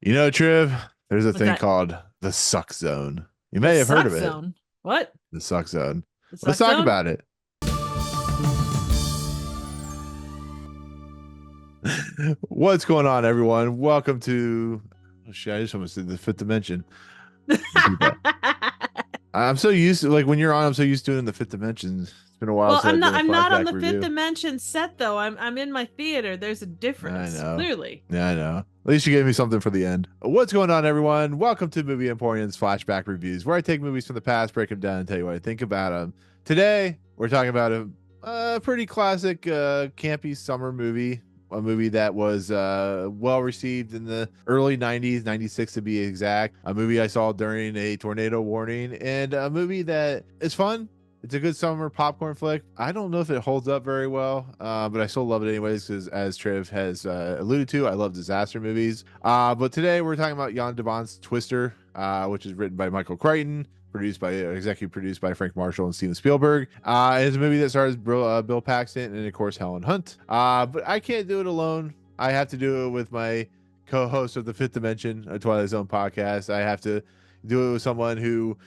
You know, Triv, there's a What's thing that? called the suck zone. You The may have heard suck of it. zone. What? The suck zone. The Let's suck talk zone? about it. What's going on, everyone? Welcome to. Oh, shit, I just almost did the fifth dimension. Repeat that. I'm so used to, like, when you're on, I'm so used to it in the fifth dimension. It's been a while Well, since I've done a I'm not on flashback the fifth review. dimension set though. I'm in my theater. There's a I difference, know. clearly. Yeah, I know. At least you gave me something for the end. What's going on, everyone? Welcome to Movie Emporium's flashback reviews, where I take movies from the past, break them down, and tell you what I think about them. Today, we're talking about a pretty classic, campy summer movie. A movie that was well received in the early 90s, 96 to be exact. A movie I saw during a tornado warning, and a movie that is fun. It's a good summer popcorn flick. I don't know if it holds up very well, but I still love it anyways because, as Trev has alluded to, I love disaster movies. But today we're talking about Jan de Bont's Twister, which is written by Michael Crichton, executive produced by Frank Marshall and Steven Spielberg. It's a movie that stars Bill Paxton and, of course, Helen Hunt. But I can't do it alone. I have to do it with my co-host of the Fifth Dimension, a Twilight Zone podcast. I have to do it with someone who,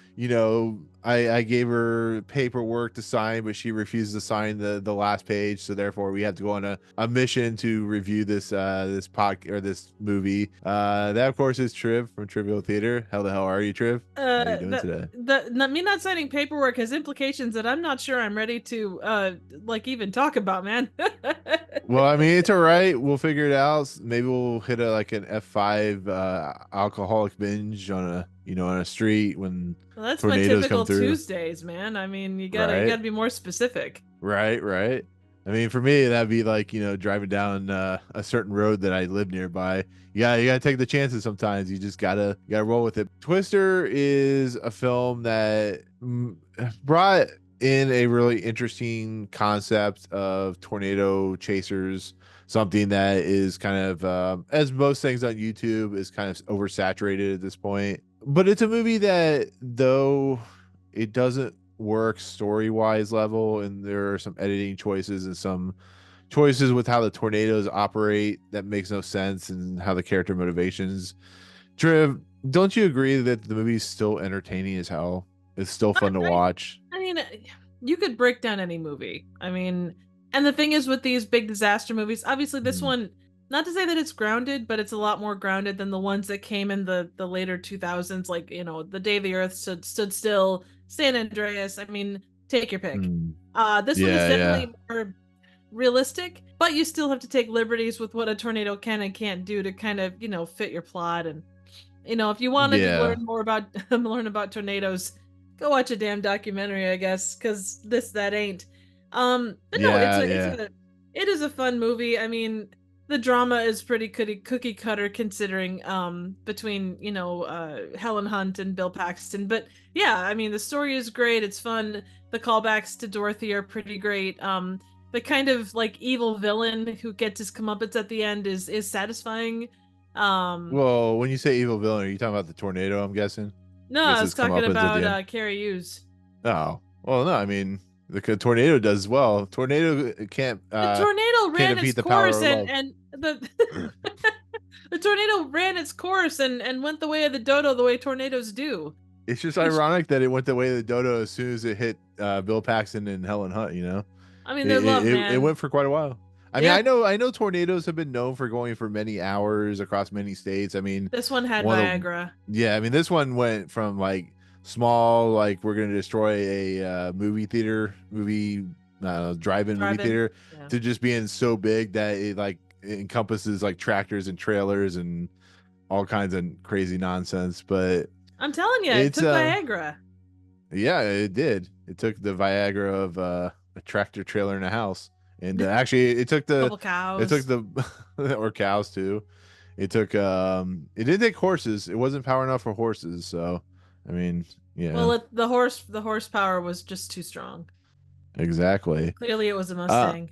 I gave her paperwork to sign, but she refused to sign the last page. So therefore we have to go on a mission to review this movie. That of course is Triv from Trivial Theater. How the hell are you, Triv? How are you doing today? Me not signing paperwork has implications that I'm not sure I'm ready to even talk about, man. Well, I mean, it's all right. We'll figure it out. Maybe we'll hit like an F5 alcoholic binge on a street when Well, that's my tornadoes come typical through. Tuesdays, man. I mean, you Right. gotta be more specific. Right, right. I mean, for me, that'd be like, driving down a certain road that I live nearby. Yeah, you gotta take the chances sometimes. You gotta roll with it. Twister is a film that brought in a really interesting concept of tornado chasers, something that is kind of, as most things on YouTube, is kind of oversaturated at this point. But it's a movie that, though it doesn't work story wise level, and there are some editing choices and some choices with how the tornadoes operate that makes no sense, and how the character motivations. Triv, don't you agree that the movie's still entertaining as hell? It's still I, fun to I, watch. I mean, you could break down any movie. I mean, and the thing is with these big disaster movies, obviously this Mm. one, not to say that it's grounded, but it's a lot more grounded than the ones that came in the later 2000s, like, The Day the Earth Stood Still, San Andreas. I mean, take your pick. Mm. This one is Yeah, yeah, definitely more realistic, but you still have to take liberties with what a tornado can and can't do to kind of, fit your plot. And if you wanted to yeah, learn more about learn about tornadoes, go watch a damn documentary, I guess, because that ain't. But no, yeah, yeah, it is a fun movie. I mean, the drama is pretty cookie cutter considering between Helen Hunt and Bill Paxton. But yeah, I mean the story is great. It's fun. The callbacks to Dorothy are pretty great. The kind of like evil villain who gets his comeuppance at the end is satisfying. Um, well, when you say evil villain, are you talking about the tornado? I'm guessing no, I gets was his talking comeuppance at about the end. Cary Hughes. Oh, well, no, I mean, the tornado does as well. Tornado can't The tornado can't ran its defeat the power course, of love. and the the tornado ran its course and went the way of the dodo, the way tornadoes do. It's just Which, ironic that it went the way of the dodo as soon as it hit Bill Paxton and Helen Hunt. I mean, It, they're it love, it man. went for quite a while. I mean, Yeah, I know tornadoes have been known for going for many hours across many states. I mean, this one had one of the Viagra. yeah, I mean, this one went from like small, like we're gonna destroy a movie drive-in movie Driving. theater, Yeah, to just being so big that it encompasses like tractors and trailers and all kinds of crazy nonsense. But I'm telling you, it it's took Viagra. yeah, it did. It took the Viagra of a tractor trailer in a house, and actually, Couple it took cows. the or cows too. It didn't take horses. It wasn't power enough for horses. So, I mean, yeah, Well, the horsepower was just too strong. exactly. Clearly, it was a Uh, Mustang.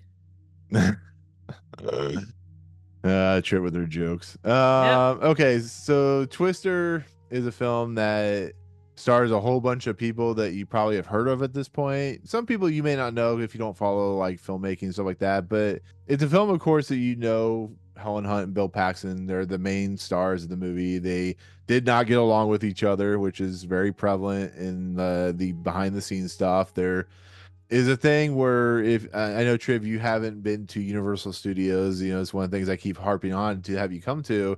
Trip with her jokes. Yep. Okay, so Twister is a film that stars a whole bunch of people that you probably have heard of at this point. Some people you may not know if you don't follow like filmmaking and stuff like that, but it's a film, of course, that Helen Hunt and Bill Paxton, they're the main stars of the movie. They did not get along with each other, which is very prevalent in the behind the scenes stuff. There is a thing where if I know Triv, you haven't been to Universal Studios, it's one of the things I keep harping on to have you come to.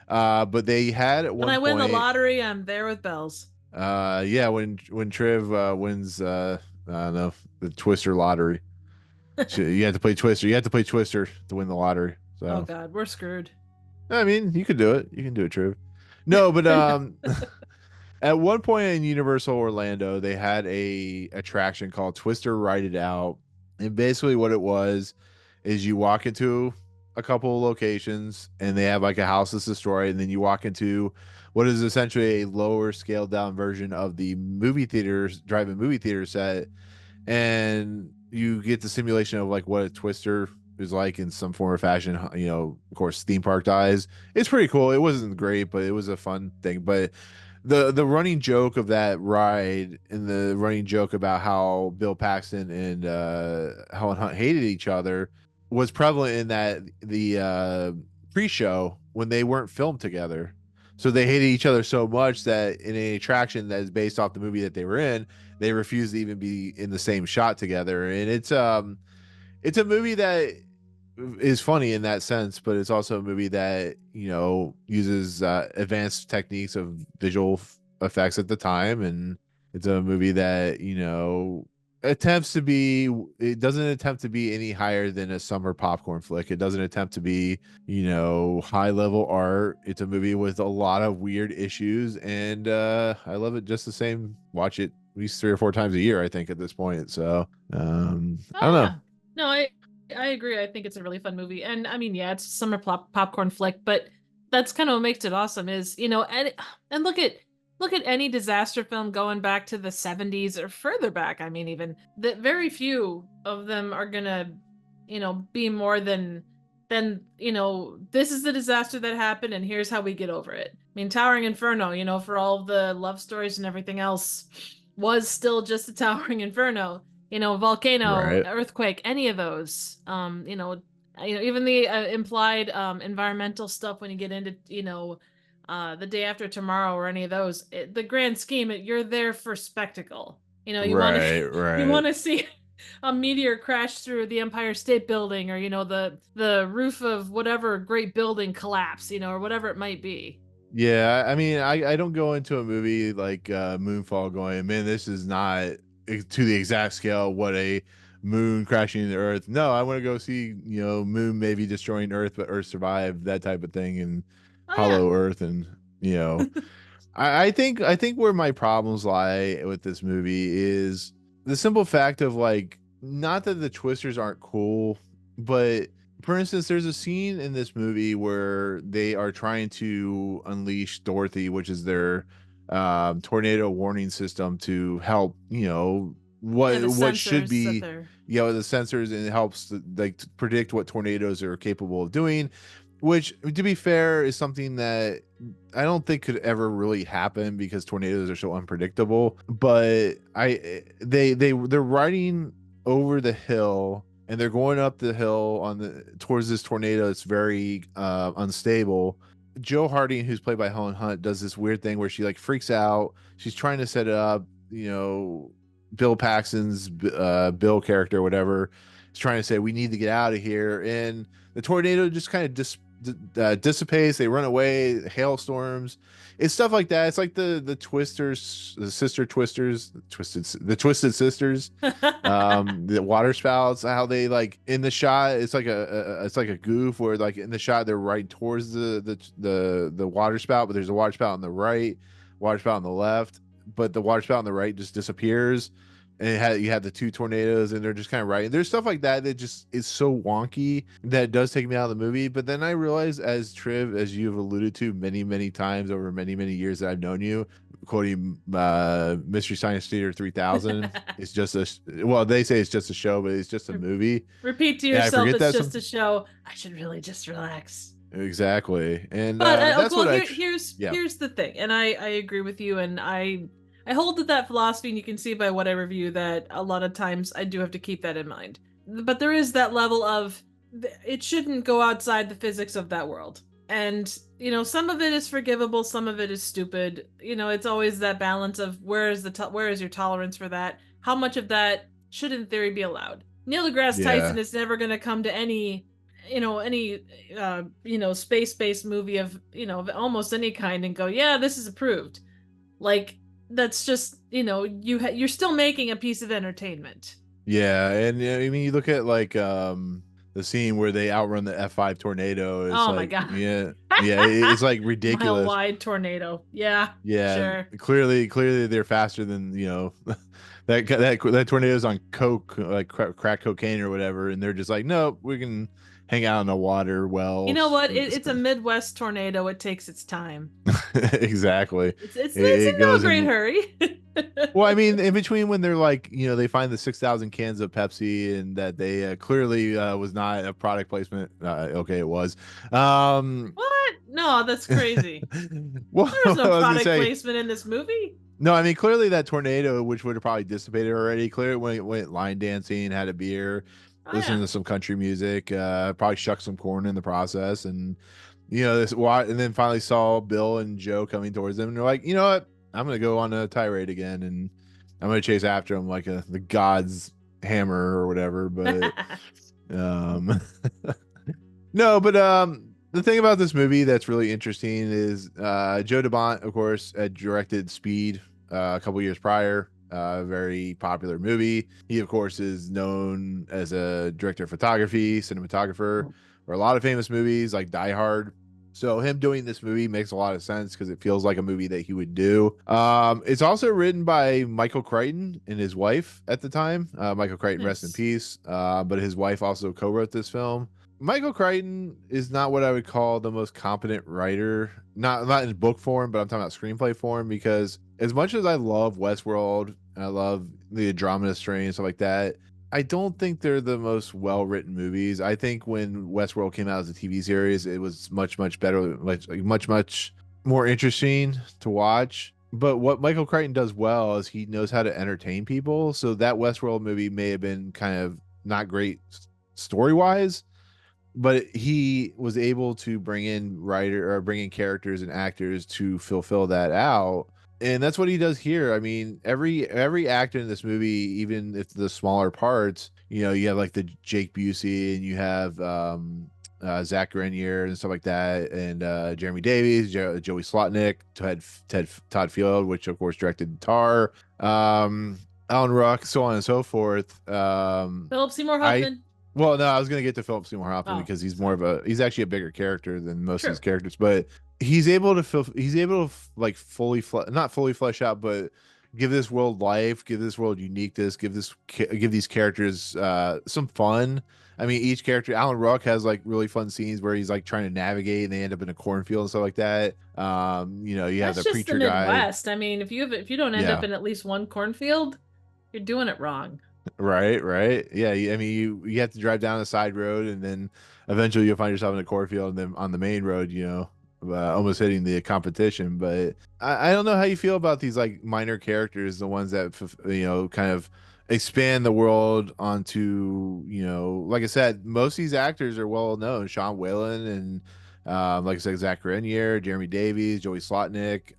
But they had at When one I win the point, lottery, I'm there with bells. yeah, when Triv wins, I don't know, the Twister lottery. You have to play Twister. You have to play Twister to win the lottery. Oh So God, we're screwed. I mean, you can do it. You can do it, Triv. No, but at one point in Universal Orlando, they had a attraction called Twister Ride It Out, and basically what it was is you walk into a couple of locations and they have like a house that's destroyed, and then you walk into what is essentially a lower scaled down version of the movie theaters, drive-in movie theater set, and you get the simulation of like what a Twister is like in some form or fashion. Of course, theme park dies. It's pretty cool. It wasn't great, but it was a fun thing. But the running joke of that ride and the running joke about how Bill Paxton and Helen Hunt hated each other was prevalent in that the pre-show when they weren't filmed together. So they hated each other so much that in an attraction that is based off the movie that they were in, they refused to even be in the same shot together. And it's a movie that is funny in that sense, but it's also a movie that uses advanced techniques of visual effects at the time, and it's a movie that attempts to be. It doesn't attempt to be any higher than a summer popcorn flick. It doesn't attempt to be high level art. It's a movie with a lot of weird issues, and I love it just the same. Watch it at least 3 or 4 times a year, I think, at this point. So I don't Oh know. yeah. No, I agree. I think it's a really fun movie. And I mean, yeah, it's a summer popcorn flick, but that's kind of what makes it awesome is, and look at any disaster film going back to the 70s or further back. I mean, even that very few of them are gonna, be more than, this is the disaster that happened and here's how we get over it. I mean, Towering Inferno, for all of the love stories and everything else, was still just a Towering Inferno. Volcano, Right. earthquake, any of those. Even the implied environmental stuff when you get into, the day after tomorrow or any of those. The grand scheme, you're there for spectacle. You want to Right, you right. want to see a meteor crash through the Empire State Building, or the roof of whatever great building collapse, or whatever it might be. Yeah, I mean, I don't go into a movie like Moonfall going, man, this is not to the exact scale what a moon crashing into Earth. No, I want to go see, moon maybe destroying Earth, but Earth survived, that type of thing, and Oh yeah. Hollow Earth, and I think where my problems lie with this movie is the simple fact of like, not that the twisters aren't cool, but for instance, there's a scene in this movie where they are trying to unleash Dorothy, which is their tornado warning system to help, Yeah, the what should sensors that be, they're the sensors, and it helps to predict what tornadoes are capable of doing, which, to be fair, is something that I don't think could ever really happen because tornadoes are so unpredictable. But they're riding over the hill and they're going up the hill towards this tornado. It's very unstable. Joe Harding, who's played by Helen Hunt, does this weird thing where she like freaks out. She's trying to set it up. Bill Paxton's Bill character, whatever, is trying to say we need to get out of here, and the tornado just kind of dissipates. They run away. Hailstorms. It's stuff like that. It's like the twisters, the sister twisters, the twisted sisters, the water spouts. How they like in the shot, it's like it's like a goof where like in the shot they're right towards the water spout, but there's a water spout on the right, water spout on the left, but the water spout on the right just disappears. And you had the two tornadoes, and they're just kind of right. There's stuff like that that just is so wonky that it does take me out of the movie. But then I realized, as Triv, as you've alluded to many, many times over many, many years that I've known you, quoting Mystery Science Theater 3000, it's just well, they say it's just a show, but it's just a movie. Repeat to And I yourself, forget it's that just a show. I should really just relax. exactly. And But that's well, what yeah. here's the thing, and I agree with you, and I hold to that philosophy, and you can see by what I review that a lot of times I do have to keep that in mind. But there is that level of it shouldn't go outside the physics of that world. And some of it is forgivable, some of it is stupid. It's always that balance of where is your tolerance for that? How much of that should in theory be allowed? Neil deGrasse Yeah. Tyson is never going to come to any space-based movie of almost any kind and go, yeah, this is approved. Like, that's just, you're still making a piece of entertainment. Yeah, and I mean, you look at like the scene where they outrun the F5 tornado. It's Oh my like, god. yeah, yeah, it's like Mile ridiculous. wide tornado. Yeah, Yeah, sure. clearly they're faster than that tornado's on coke, like crack cocaine or whatever, and they're just like, nope, we can hang out in the water You know wells. what? It's a Midwest tornado. It takes its time. Exactly. It's It in no goes great in. hurry. Well, I mean, in between when they're like, they find the 6,000 cans of Pepsi and that they clearly was not a product placement. Okay, it was. Um, What? No, that's crazy. well, There was I no was gonna product say, placement in this movie. no, I mean, clearly that tornado, which would have probably dissipated already, clearly went line dancing, had a beer, Oh listened yeah. to some country music, probably shucked some corn in the process, and and then finally saw Bill and Joe coming towards them, and they're like, you know what, I'm gonna go on a tirade again, and I'm gonna chase after him like the god's hammer or whatever. But um, no, but the thing about this movie that's really interesting is Joe DeBont, of course, had directed Speed a couple years prior. A very popular movie. He, of course, is known as a director of photography, cinematographer, for a lot of famous movies like Die Hard. So him doing this movie makes a lot of sense because it feels like a movie that he would do. It's also written by Michael Crichton and his wife at the time. Michael Crichton, rest in Nice. peace. But his wife also co-wrote this film. Michael Crichton is not what I would call the most competent writer, not in book form, but I'm talking about screenplay form. Because as much as I love Westworld, I love the Andromeda Strain and stuff like that, I don't think they're the most well written movies. I think when Westworld came out as a TV series, it was much better, much more interesting to watch. But what Michael Crichton does well is he knows how to entertain people. So that Westworld movie may have been kind of not great story wise, but he was able to bring in characters and actors to fulfill that out, and that's what he does here. I mean, every actor in this movie, even if the smaller parts, you have like the Jake Busey, and you have Zach Grenier and stuff like that, and Jeremy Davies, Joey Slotnick, Todd Field, which of course directed Tar, Alan Ruck, so on and so forth. Philip Seymour I Hoffman. Well, no, I was gonna get to Phillip Seymour Hoffman Oh, because he's actually a bigger character than most of his true. characters, but he's able to like not fully flesh out, but give this world life, give this world uniqueness, give these characters some fun. I mean, each character, Alan Ruck has like really fun scenes where he's like trying to navigate and they end up in a cornfield and stuff like that. You have That's the just the preacher guy. Midwest. I mean, if you don't end up Yeah. in at least one cornfield, you're doing it wrong. Right. Yeah. I mean, you have to drive down a side road, and then eventually you'll find yourself in a cornfield, and then on the main road, almost hitting the competition. But I don't know how you feel about these like minor characters, the ones that kind of expand the world onto, like I said, most of these actors are well known. Sean Whalen and like I said, Zach Grenier, Jeremy Davies, Joey Slotnick,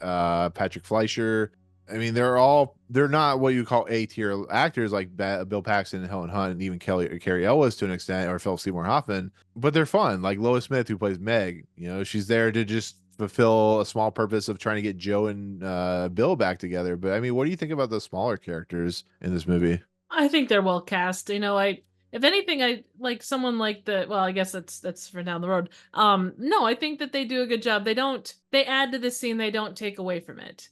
Patrick Fleischer. I mean, they're not what you call A tier actors like Bill Paxton and Helen Hunt and even Cary Elwes to an extent, or Philip Seymour Hoffman, but they're fun. Like Lois Smith, who plays Meg, she's there to just fulfill a small purpose of trying to get Joe and Bill back together. But I mean, what do you think about the smaller characters in this movie? I think they're well cast. If anything, I like someone like well, I guess that's for down the road. No, I think that they do a good job. They add to the scene, they don't take away from it.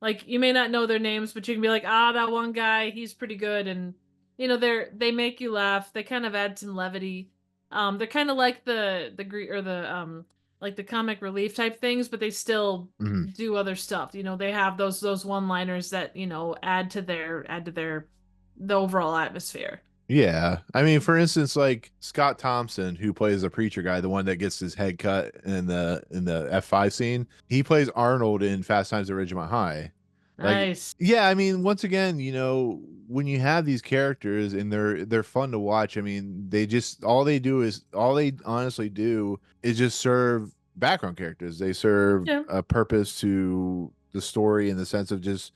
Like, you may not know their names, but you can be like, ah, that one guy, he's pretty good, and they make you laugh. They kind of add some levity. They're kind of like the like the comic relief type things, but they still Mhm. do other stuff. They have those one-liners that add to their the overall atmosphere. Yeah. I mean, for instance, like Scott Thompson, who plays the preacher guy, the one that gets his head cut in the F5 scene, he plays Arnold in Fast Times at Ridgemont High. Like, Nice. yeah, I mean, once again, when you have these characters and they're fun to watch, I mean, all they honestly do is just serve background characters. They serve Yeah. a purpose to the story in the sense of just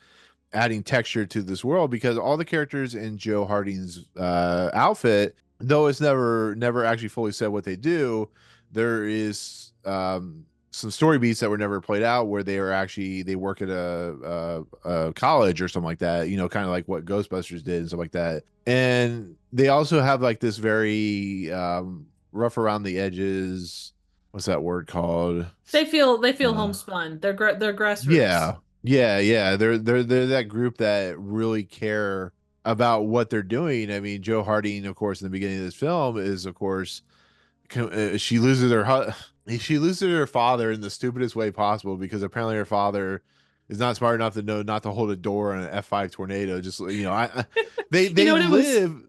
adding texture to this world because all the characters in Joe Harding's outfit, though it's never actually fully said what they do, there is some story beats that were never played out where they work at a college or something like that, kind of like what Ghostbusters did and stuff like that. And they also have like this very rough around the edges. What's that word called? They feel Uh, homespun. They're grassroots. yeah, yeah. They're that group that really care about what they're doing. I mean, Joe Harding, of course, in the beginning of this film, is of course she loses she loses her father in the stupidest way possible because apparently her father is not smart enough to know not to hold a door on an F5 tornado. Just they You they know what it was? live.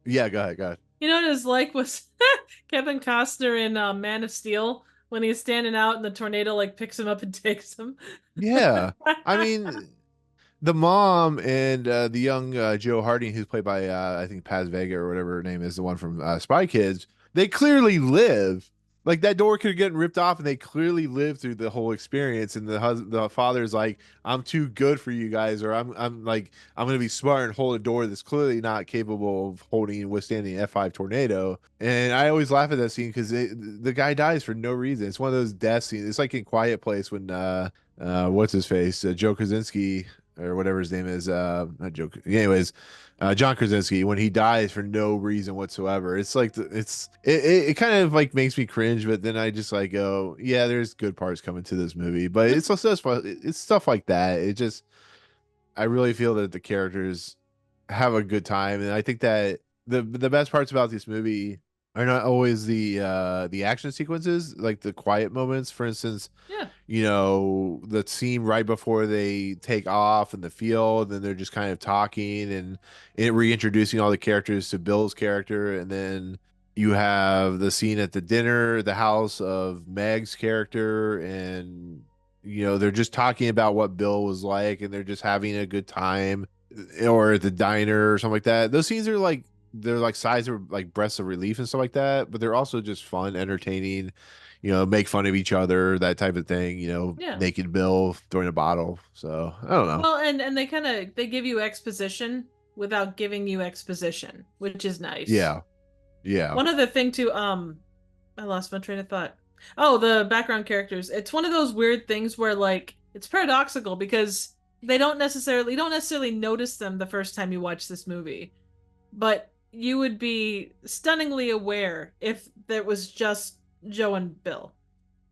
Yeah, go ahead, go ahead. You know what it was like was Kevin Costner in Man of Steel when he's standing out and the tornado like picks him up and takes him. Yeah, I mean, the mom and the young Joe Harding, who's played by I think Paz Vega or whatever her name is, the one from Spy Kids, they clearly live. Like that door could have gotten ripped off, and they clearly lived through the whole experience. And the father's like, "I'm too good for you guys," or I'm gonna be smart and hold a door that's clearly not capable of withstanding an F5 tornado." And I always laugh at that scene because the guy dies for no reason. It's one of those death scenes. It's like in Quiet Place when what's his face, Joe Krasinski or whatever his name is, not Joe. Anyways, John Krasinski when he dies for no reason whatsoever. It's like it kind of like makes me cringe, but then I just like go, yeah, there's good parts coming to this movie, but it's also it's stuff like that. It just I really feel that the characters have a good time, and I think that the best parts about this movie are not always the action sequences, like the quiet moments. For instance, Yeah. the scene right before they take off in the field, and they're just kind of talking and it reintroducing all the characters to Bill's character, and then you have the scene at the dinner, the house of Meg's character, and they're just talking about what Bill was like, and they're just having a good time, or at the diner or something like that. Those scenes are like they're like sighs of like breaths of relief and stuff like that, but they're also just fun, entertaining, make fun of each other, that type of thing, Yeah. naked Bill throwing a bottle. So I don't know. Well, and they give you exposition without giving you exposition, which is nice. Yeah. Yeah. One other thing too, I lost my train of thought. Oh, the background characters. It's one of those weird things where like it's paradoxical because you don't necessarily notice them the first time you watch this movie, but you would be stunningly aware if there was just Joe and Bill.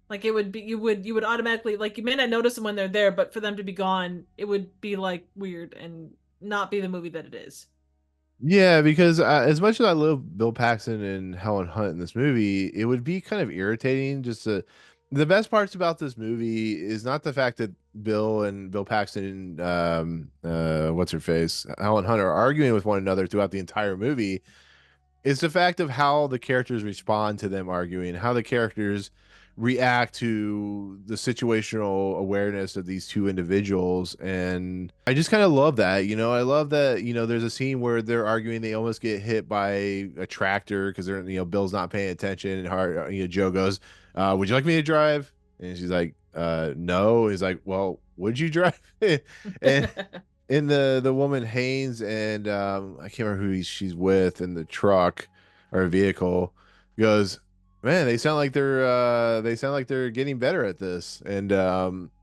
Like it would be you would automatically like you may not notice them when they're there, but for them to be gone, it would be like weird and not be the movie that it is. Yeah, because as much as I love Bill Paxton and Helen Hunt in this movie, it would be kind of irritating just to. The best parts about this movie is not the fact that Bill Paxton, what's her face, Helen Hunt are arguing with one another throughout the entire movie. It's the fact of how the characters respond to them arguing, how the characters react to the situational awareness of these two individuals. And I just kind of love that. I love that, there's a scene where they're arguing, they almost get hit by a tractor because they're, Bill's not paying attention. And Joe goes, would you like me to drive? And she's like, no. He's like, well, would you drive? And in the woman Haynes and I can't remember who she's with in the truck or vehicle goes, man, they sound like they're getting better at this, and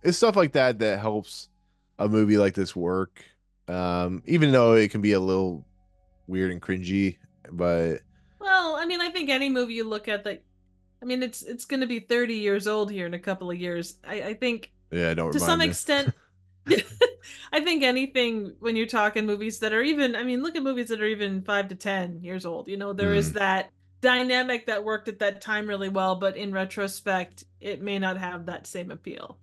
it's stuff like that that helps a movie like this work, even though it can be a little weird and cringy, but Well, I mean, I think any movie you look at that, I mean, it's going to be 30 years old here in a couple of years. I think yeah, don't to some remind me. extent, I think anything when you're talking movies that are even, I mean, look at movies that are even 5 to 10 years old. There is Mm. that dynamic that worked at that time really well, but in retrospect, it may not have that same appeal.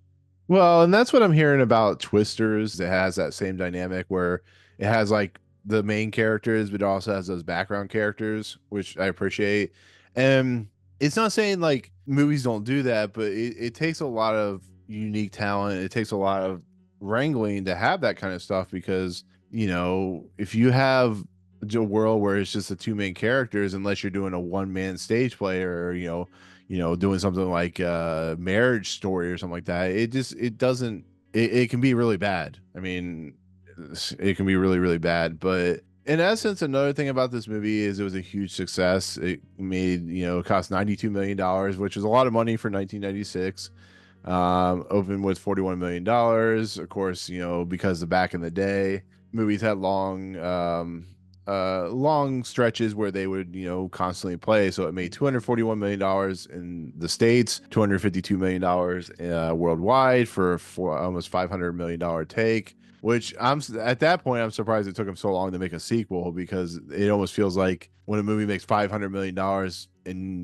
Well, and that's what I'm hearing about Twisters. It has that same dynamic where it has like the main characters, but it also has those background characters, which I appreciate. And it's not saying like movies don't do that, but it takes a lot of unique talent. It takes a lot of wrangling to have that kind of stuff because, if you have a world where it's just the two main characters, unless you're doing a one-man stage play or, doing something like Marriage Story or something like that, it doesn't, it can be really bad. I mean, it can be really, really bad. But in essence, another thing about this movie is it was a huge success. It made, it cost $92 million, which is a lot of money for 1996. Opened with $41 million. Of course, because the back in the day, movies had long stretches where they would, constantly play. So it made $241 million in the States, $252 million worldwide for almost $500 million take. Which at that point, I'm surprised it took them so long to make a sequel, because it almost feels like when a movie makes $500 million in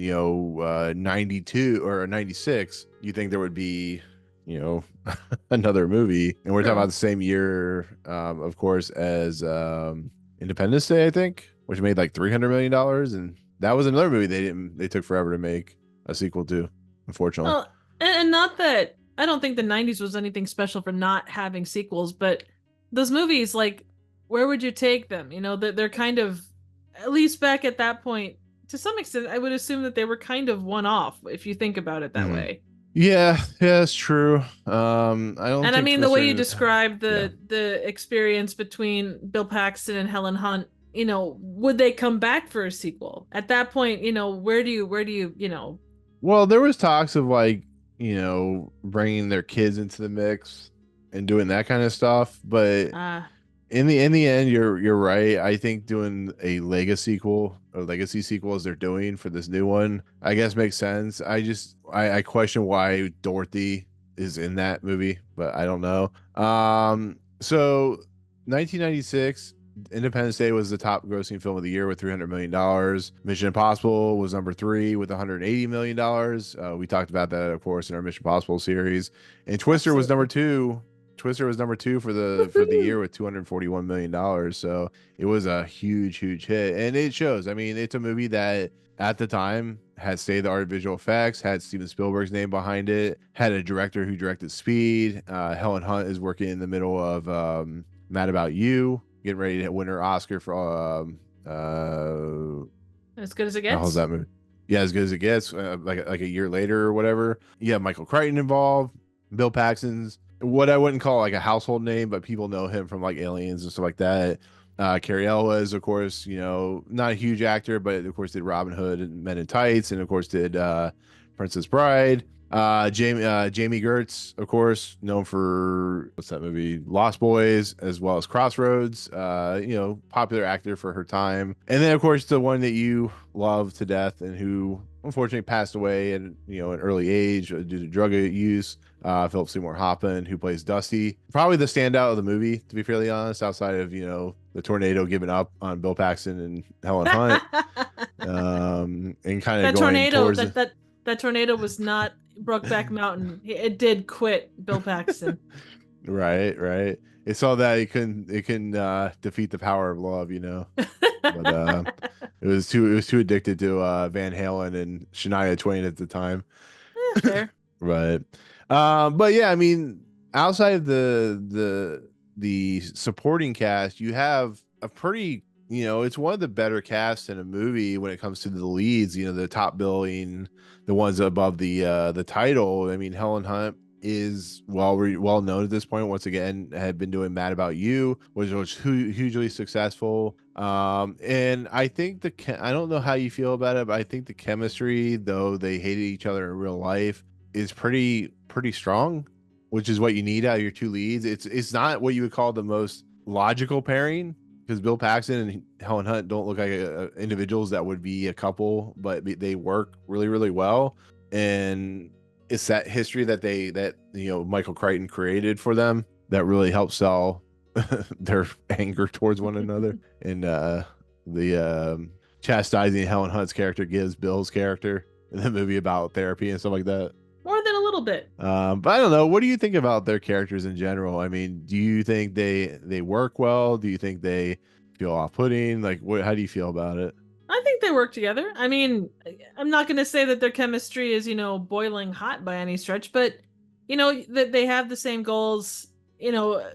92 or 96, you think there would be another movie. And we're talking about the same year, of course, as Independence Day, I think, which made like $300 million, and that was another movie they took forever to make a sequel to, unfortunately. Well, and not that I don't think the 90s was anything special for not having sequels, but those movies, like, where would you take them? They're kind of, at least back at that point, to some extent, I would assume that they were kind of one-off, if you think about it that way. Yeah, it's true. I don't. And think I mean, the way you Twister. described the experience between Bill Paxton and Helen Hunt, would they come back for a sequel? At that point, where do you? Well, there was talks of, like, bringing their kids into the mix and doing that kind of stuff, but in the end, you're right. I think doing a legacy sequel as they're doing for this new one, I guess, makes sense. I question why Dorothy is in that movie, but I don't know. So 1996, Independence Day was the top grossing film of the year with $300 million. Mission Impossible was number 3 with $180 million. We talked about that, of course, in our Mission Impossible series. And Twister was number 2. Twister was number 2 for the year with $241 million. So it was a huge, huge hit. And it shows. I mean, it's a movie that at the time had state-of-the-art visual effects, had Steven Spielberg's name behind it, had a director who directed Speed. Helen Hunt is working in the middle of Mad About You, getting ready to win her Oscar for As Good as It Gets. How's that movie? Yeah, As Good as It Gets. Like a year later or whatever. Yeah, Michael Crichton involved. Bill Paxton's what I wouldn't call like a household name, but people know him from like Aliens and stuff like that. Cary Elwes, of course, not a huge actor, but of course did Robin Hood and Men in Tights, and of course did Princess Bride. Jami Gertz, of course, known for what's that movie, Lost Boys, as well as Crossroads. Popular actor for her time. And then, of course, the one that you love to death and who unfortunately passed away at an early age due to drug use. Phillip Seymour Hoffman, who plays Dusty, probably the standout of the movie, to be fairly honest, outside of the tornado giving up on Bill Paxton and Helen Hunt, and kind of going towards that tornado was not Brokeback Mountain. It did quit Bill Paxton. Right. It saw that it couldn't defeat the power of love, but it was too addicted to Van Halen and Shania Twain at the time. Fair. Right. But yeah, I mean, outside of the supporting cast, you have a pretty, it's one of the better casts in a movie when it comes to the leads, the top billing, the ones above the title. I mean, Helen Hunt is well known at this point. Once again, had been doing Mad About You, which was hugely successful. And I think I don't know how you feel about it, but I think the chemistry, though they hated each other in real life, is pretty strong, which is what you need out of your two leads. It's not what you would call the most logical pairing, because Bill Paxton and Helen Hunt don't look like individuals that would be a couple, but they work really, really well. And it's that history that Michael Crichton created for them that really helps sell their anger towards one another. And the chastising Helen Hunt's character gives Bill's character in the movie about therapy and stuff like that. More than a little bit. But I don't know. What do you think about their characters in general? I mean, do you think they work well? Do you think they feel off-putting? Like, how do you feel about it? I think they work together. I mean, I'm not going to say that their chemistry is, boiling hot by any stretch, but, that they have the same goals. you know,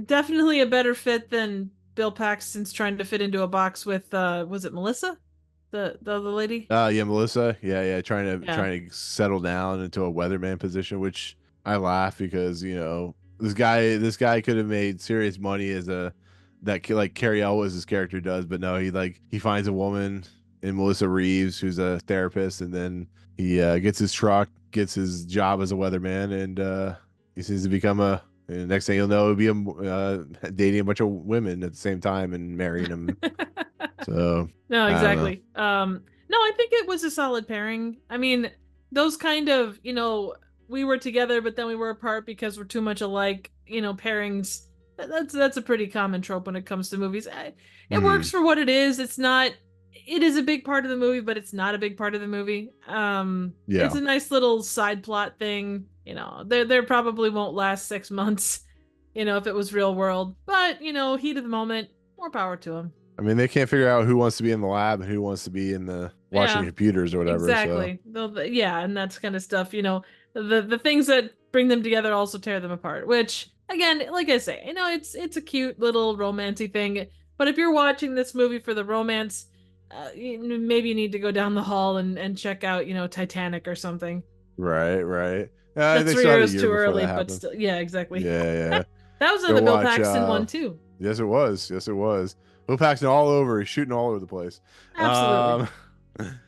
definitely a better fit than Bill Paxton's trying to fit into a box with was it Melissa? The other lady? Yeah, Melissa. Yeah, yeah, Yeah. trying to settle down into a weatherman position, which I laugh because, this guy could have made serious money as a like Cary Elwes' character does, but no, he finds a woman in Melissa Reeves who's a therapist, and then he gets his truck, gets his job as a weatherman, and he seems to become a. And the next thing you'll know, he'll be dating a bunch of women at the same time and marrying them. So No, I don't know. exactly. No, I think it was a solid pairing. I mean, those kind of, we were together, but then we were apart because we're too much alike, pairings. That's a pretty common trope when it comes to movies. It works Hmm. for what it is. It is a big part of the movie, but it's not a big part of the movie. It's Yeah. a nice little side plot thing. There probably won't last 6 months, if it was real world. But, heat of the moment, more power to him. I mean, they can't figure out who wants to be in the lab and who wants to be in the watching Yeah, computers or whatever. So exactly. Yeah, and that's kind of stuff, the things that bring them together also tear them apart, which again, like I say, it's a cute little romancy thing, but if you're watching this movie for the romance, maybe you need to go down the hall and check out, Titanic or something. right, right. That's They three still had a years year too before early, that but happened. still, yeah, exactly. Yeah, yeah. That was on Go the Bill watch. Paxton one too. Yes, it was. Yes, it was. Will Paxton all over. He's shooting all over the place. Absolutely. Um,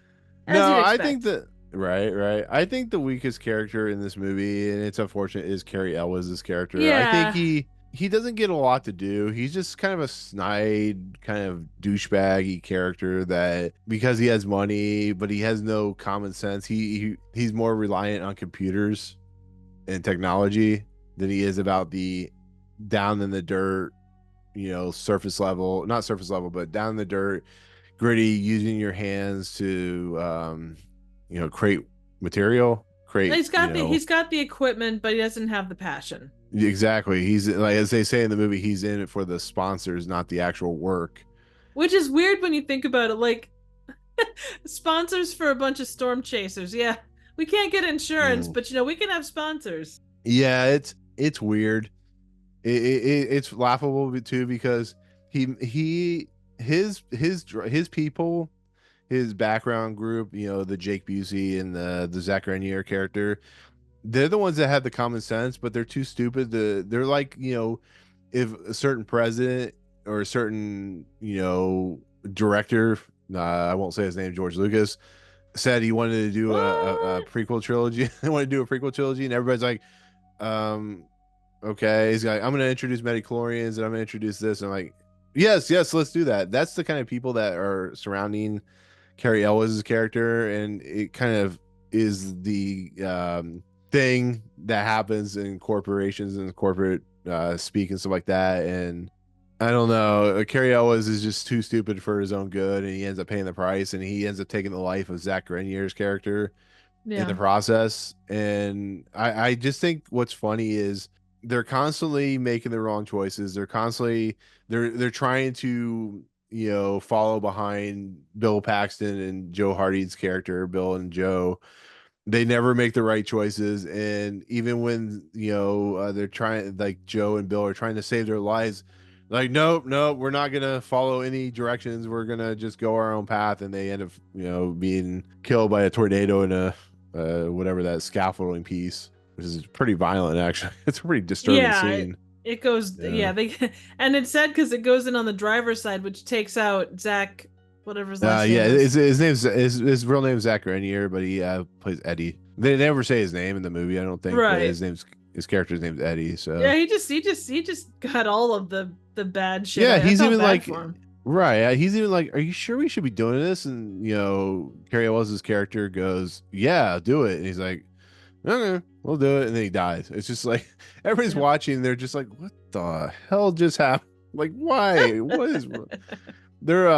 As no, you'd I think expect. that right, right. I think the weakest character in this movie, and it's unfortunate, is Cary Elwes' character. I think Yeah. he doesn't get a lot to do. He's just kind of a snide, kind of douchebaggy character that because he has money, but he has no common sense. He's more reliant on computers and technology than he is about the down in the dirt, surface level, not surface level, but down in the dirt, gritty, using your hands to create material, create, He's got the equipment, but he doesn't have the passion. exactly. He's like, as they say in the movie, he's in it for the sponsors, not the actual work. Which is weird when you think about it. Like, sponsors for a bunch of storm chasers. Yeah, we can't get insurance, Mm. but we can have sponsors. Yeah, it's weird. It's laughable too because he his people, his background group, the Jake Busey and the Zach Grenier character, they're the ones that have the common sense, but they're too stupid to. They're like, if a certain president or a certain, director, I won't say his name, George Lucas, said he wanted to do a What? prequel trilogy. They want to do a prequel trilogy, and everybody's like, um, okay. He's like, I'm going to introduce metachlorians and I'm going to introduce this. And I'm like, yes, yes, let's do that. That's the kind of people that are surrounding Cary Elwes' character, and it kind of is the thing that happens in corporations and corporate speak and stuff like that. And I don't know, Cary Elwes is just too stupid for his own good, and he ends up paying the price, and he ends up taking the life of Zach Grenier's character in the Yeah. process. And I just think what's funny is they're constantly making the wrong choices. They're trying to follow behind Bill Paxton and Joe Hardy's character, Bill and Joe. They never make the right choices, and even when they're trying, like Joe and Bill are trying to save their lives, like nope, nope, we're not gonna follow any directions, we're gonna just go our own path, and they end up being killed by a tornado in a whatever that scaffolding piece, which is pretty violent actually. It's a pretty disturbing Yeah. scene. It goes. Yeah. Yeah. They and it's sad because it goes in on the driver's side, which takes out Zach, whatever his last Yeah, name is. his name's his real name's Zach Grenier, but he plays Eddie. They never say his name in the movie, I don't think, but Right. his character's name's Eddie. Yeah. So He just got all of the bad shit. yeah, I he's felt even bad like, for him. right. He's even like, "Are you sure we should be doing this?" And Cary Elwes' character goes, "Yeah, do it." And he's like, "Okay, we'll do it." And then he dies. It's just like everybody's Yep. watching. They're just like, "What the hell just happened? Like, why? What is?" They're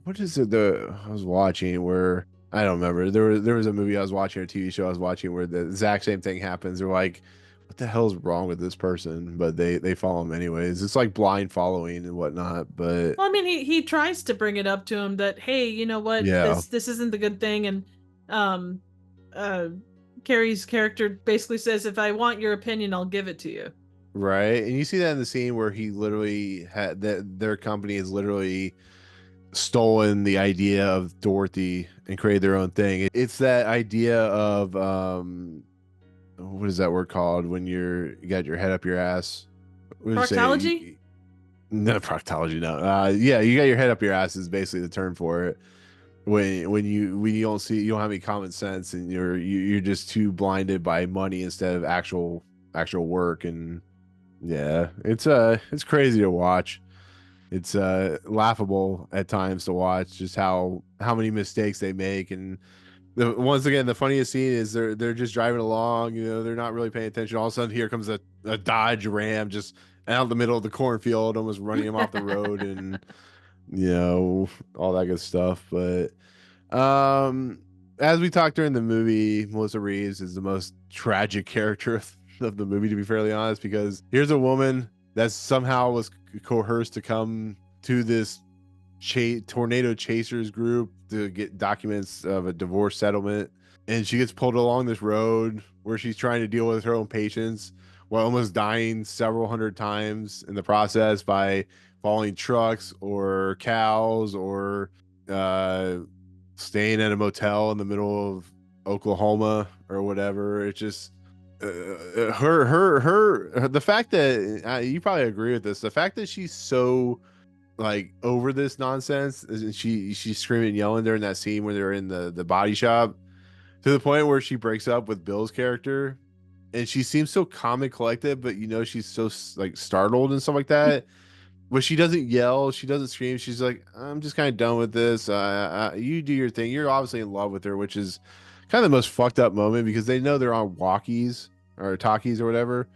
what is it the I was watching where I don't remember. There was a movie I was watching, or a TV show I was watching where the exact same thing happens. They're like, what the hell's wrong with this person? But they follow him anyways. It's like blind following and whatnot. But Well, I mean, he tries to bring it up to him that, hey, you know what, yeah. this isn't the good thing, and um, uh, Carrie's character basically says, if I want your opinion, I'll give it to you. Right. And you see that in the scene where he literally had that their company has literally stolen the idea of Dorothy and created their own thing. It's that idea of what is that word called when you got your head up your ass? What did you Proctology? say? No, proctology, no. Yeah, you got your head up your ass is basically the term for it. When you don't see, you don't have any common sense, and you're just too blinded by money instead of actual work. And yeah, it's crazy to watch. It's laughable at times to watch just how many mistakes they make. And once again, the funniest scene is they're just driving along, they're not really paying attention. All of a sudden here comes a Dodge Ram just out in the middle of the cornfield, almost running him off the road, and all that good stuff. But um as we talked during the movie, Melissa Reeves is the most tragic character of the movie, to be fairly honest, because here's a woman that somehow was coerced to come to this tornado chasers group to get documents of a divorce settlement, and she gets pulled along this road where she's trying to deal with her own patients while almost dying several hundred times in the process by falling trucks or cows or uh staying at a motel in the middle of Oklahoma or whatever. It's just the fact that you probably agree with this, the fact that she's so like over this nonsense, and she's screaming and yelling during that scene where they're in the body shop, to the point where she breaks up with Bill's character, and she seems so calm and collected, but she's so like startled and stuff like that. But she doesn't yell, she doesn't scream. She's like, I'm just kind of done with this. You do your thing. You're obviously in love with her, which is kind of the most fucked up moment, because they know they're on walkies or talkies or whatever,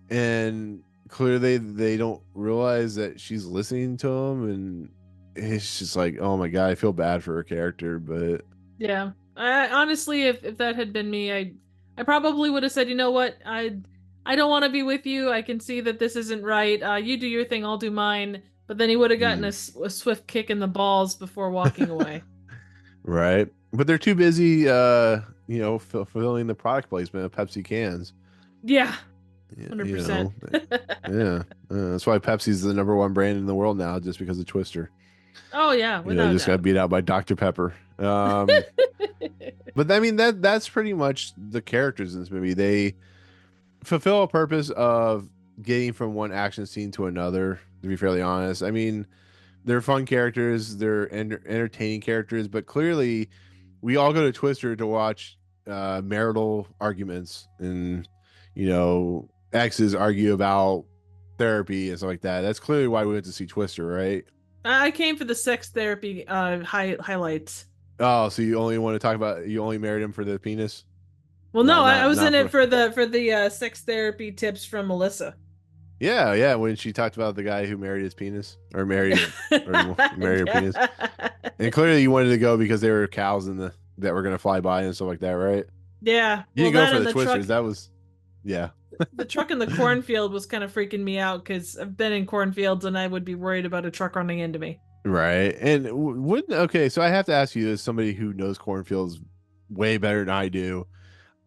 and clearly they don't realize that she's listening to him. And it's just like, oh my god, I feel bad for her character. But Yeah. I honestly, if that had been me, I probably would have said, you know what, I don't want to be with you. I can see that this isn't right. You do your thing, I'll do mine. But then he would have gotten a swift kick in the balls before walking away. right, but they're too busy fulfilling the product placement of Pepsi cans. Yeah, you 100%. Yeah, that's why Pepsi's the number one brand in the world now, just because of Twister. Oh yeah, without Just got doubt. beat out by Dr. Pepper. But I mean, that's pretty much the characters in this movie. They fulfill a purpose of getting from one action scene to another, to be fairly honest. I mean, they're fun characters, they're entertaining characters, but clearly we all go to Twister to watch marital arguments, and exes argue about therapy and stuff like that. That's clearly why we went to see Twister, right? I came for the sex therapy highlights. Oh, so you only want to talk about, you only married him for the penis? Well, no, Not I not was in not it for. for the sex therapy tips from Melissa. Yeah, yeah. When she talked about the guy who married his penis, or married her penis, and clearly you wanted to go because there were cows that were gonna fly by and stuff like that, right? Yeah, You well, didn't go that for and the the truck. twisters. That was, yeah, The truck in the cornfield was kind of freaking me out because I've been in cornfields and I would be worried about a truck running into me. right. And wouldn't okay. So I have to ask you, as somebody who knows cornfields way better than I do,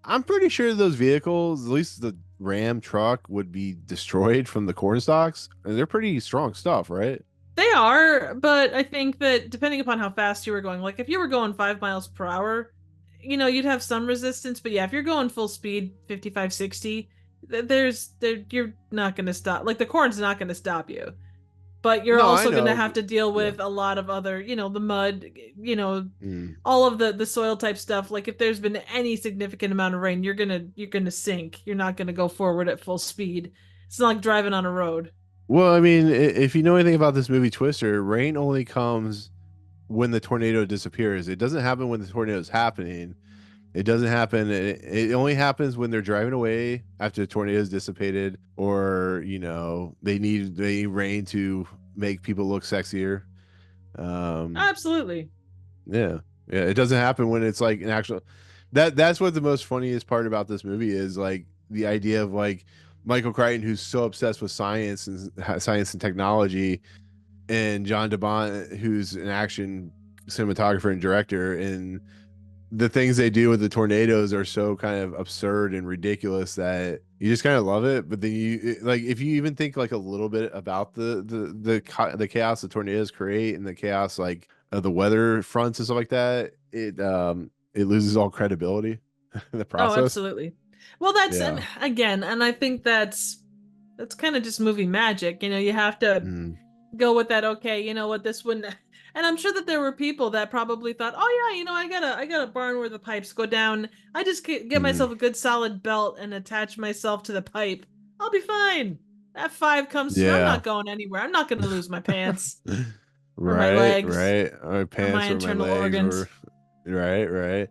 I'm pretty sure those vehicles, at least the Ram truck, would be destroyed from the corn stalks, and they're pretty strong stuff, right? They are, but I think that depending upon how fast you were going, like if you were going 5 miles per hour, you'd have some resistance. But yeah, if you're going full speed, 55, 60, you're not going to stop. Like the corn's not going to stop you. But you're No, I also going to know. have to deal Yeah. with a lot of other, the mud, Mm. all of the soil type stuff. Like if there's been any significant amount of rain, you're gonna sink. You're not gonna go forward at full speed. It's not like driving on a road. Well, I mean, if you know anything about this movie Twister, rain only comes when the tornado disappears. It doesn't happen when the tornado is happening. It doesn't happen. It only happens when they're driving away after the tornado is dissipated, or they need rain to make people look sexier. Um, Absolutely. yeah, yeah. It doesn't happen when it's like an actual. That's what the most funniest part about this movie is, like the idea of like Michael Crichton, who's so obsessed with science and technology, and John DeBont, who's an action cinematographer and director, and the things they do with the tornadoes are so kind of absurd and ridiculous that you just kind of love it. But then like if you even think like a little bit about the chaos the tornadoes create and the chaos like of the weather fronts and stuff like that, it loses all credibility in the Oh, process. absolutely. Well, that's and Yeah. again, and I think that's kind of just movie magic. You have to Mm, go with that. Okay, you know what, this wouldn't. And I'm sure that there were people that probably thought, oh yeah, I got a barn where the pipes go down. I just get mm, myself a good solid belt and attach myself to the pipe. I'll be fine. F5 comes through. I'm yeah. not going anywhere. I'm not going to lose my pants or my Right, legs right. My or my pants or my internal legs organs. were right, right.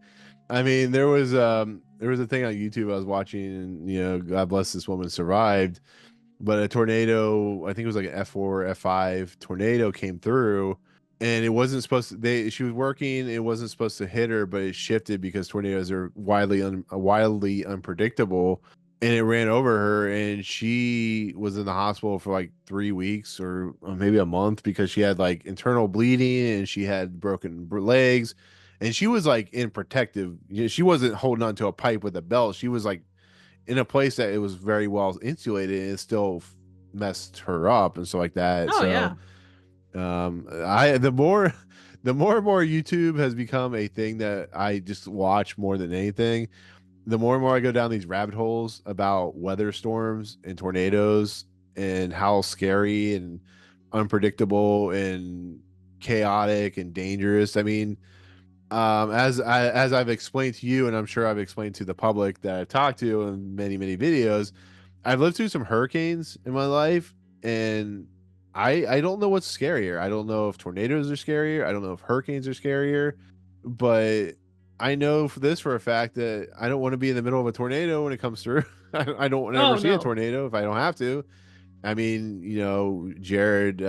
I mean, there was a thing on YouTube I was watching, and God bless this woman survived, but a tornado, I think it was like an F4, F5 tornado came through, and it wasn't supposed to, she was working, it wasn't supposed to hit her, but it shifted because tornadoes are wildly unpredictable, and it ran over her, and she was in the hospital for like 3 weeks or maybe a month because she had like internal bleeding and she had broken legs, and she was like in protective, she wasn't holding on to a pipe with a belt, she was like in a place that it was very well insulated, and it still messed her up and stuff like that. Oh So yeah. I the more and more YouTube has become a thing that I just watch more than anything, the more and more I go down these rabbit holes about weather storms and tornadoes and how scary and unpredictable and chaotic and dangerous. I mean, as I've explained to you, and I'm sure I've explained to the public that I've talked to in many videos, I've lived through some hurricanes in my life, and I don't know what's scarier. I don't know if tornadoes are scarier. I don't know if hurricanes are scarier, but I know for a fact that I don't want to be in the middle of a tornado when it comes through. I don't want to ever Oh see a no. tornado if I don't have to. I mean, Jared,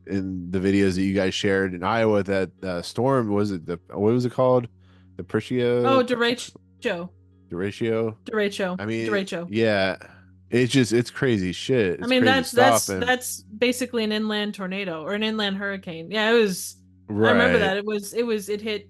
in the videos that you guys shared in Iowa, that storm, was it what was it called? The Oh, Pricio derecho, Derecho. derecho, I mean, derecho. yeah, it's crazy shit. I It's mean, crazy that's stuff, that's and that's basically an inland tornado or an inland hurricane. Yeah, it was. I remember right, that it hit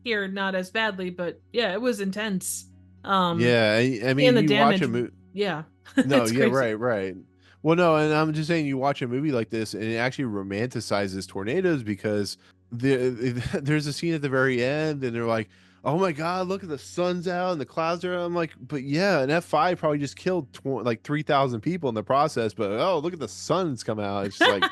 here not as badly, but yeah, it was intense. Um, yeah. I and mean, the you watch damage, a movie. yeah, No, it's yeah, crazy. right, right. Well, no, and I'm just saying you watch a movie like this and it actually romanticizes tornadoes because there's a scene at the very end and they're like, "Oh my God, look at the sun's out and the clouds are out." I'm like, "But yeah, an F5 probably just killed like 3,000 people in the process, but oh, look at the sun's come out." It's just like,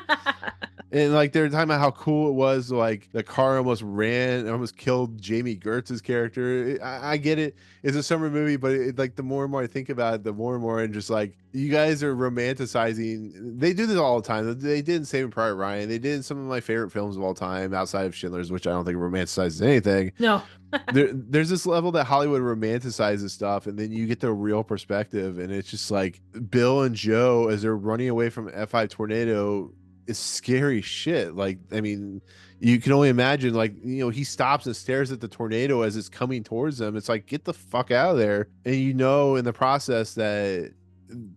and like they're talking about how cool it was, like the car almost ran, almost killed Jamie Gertz's character. I get it; it's a summer movie, but like the more and more I think about it, the more and more I'm just like, you guys are romanticizing. They do this all the time. They did in Saving Private Ryan. They did in some of my favorite films of all time, outside of Schindler's, which I don't think romanticizes anything. No. There's this level that Hollywood romanticizes stuff, and then you get the real perspective, and it's just like Bill and Joe as they're running away from F5 tornado is scary shit. Like, I mean, you can only imagine, like, he stops and stares at the tornado as it's coming towards them. It's like, get the fuck out of there. And in the process that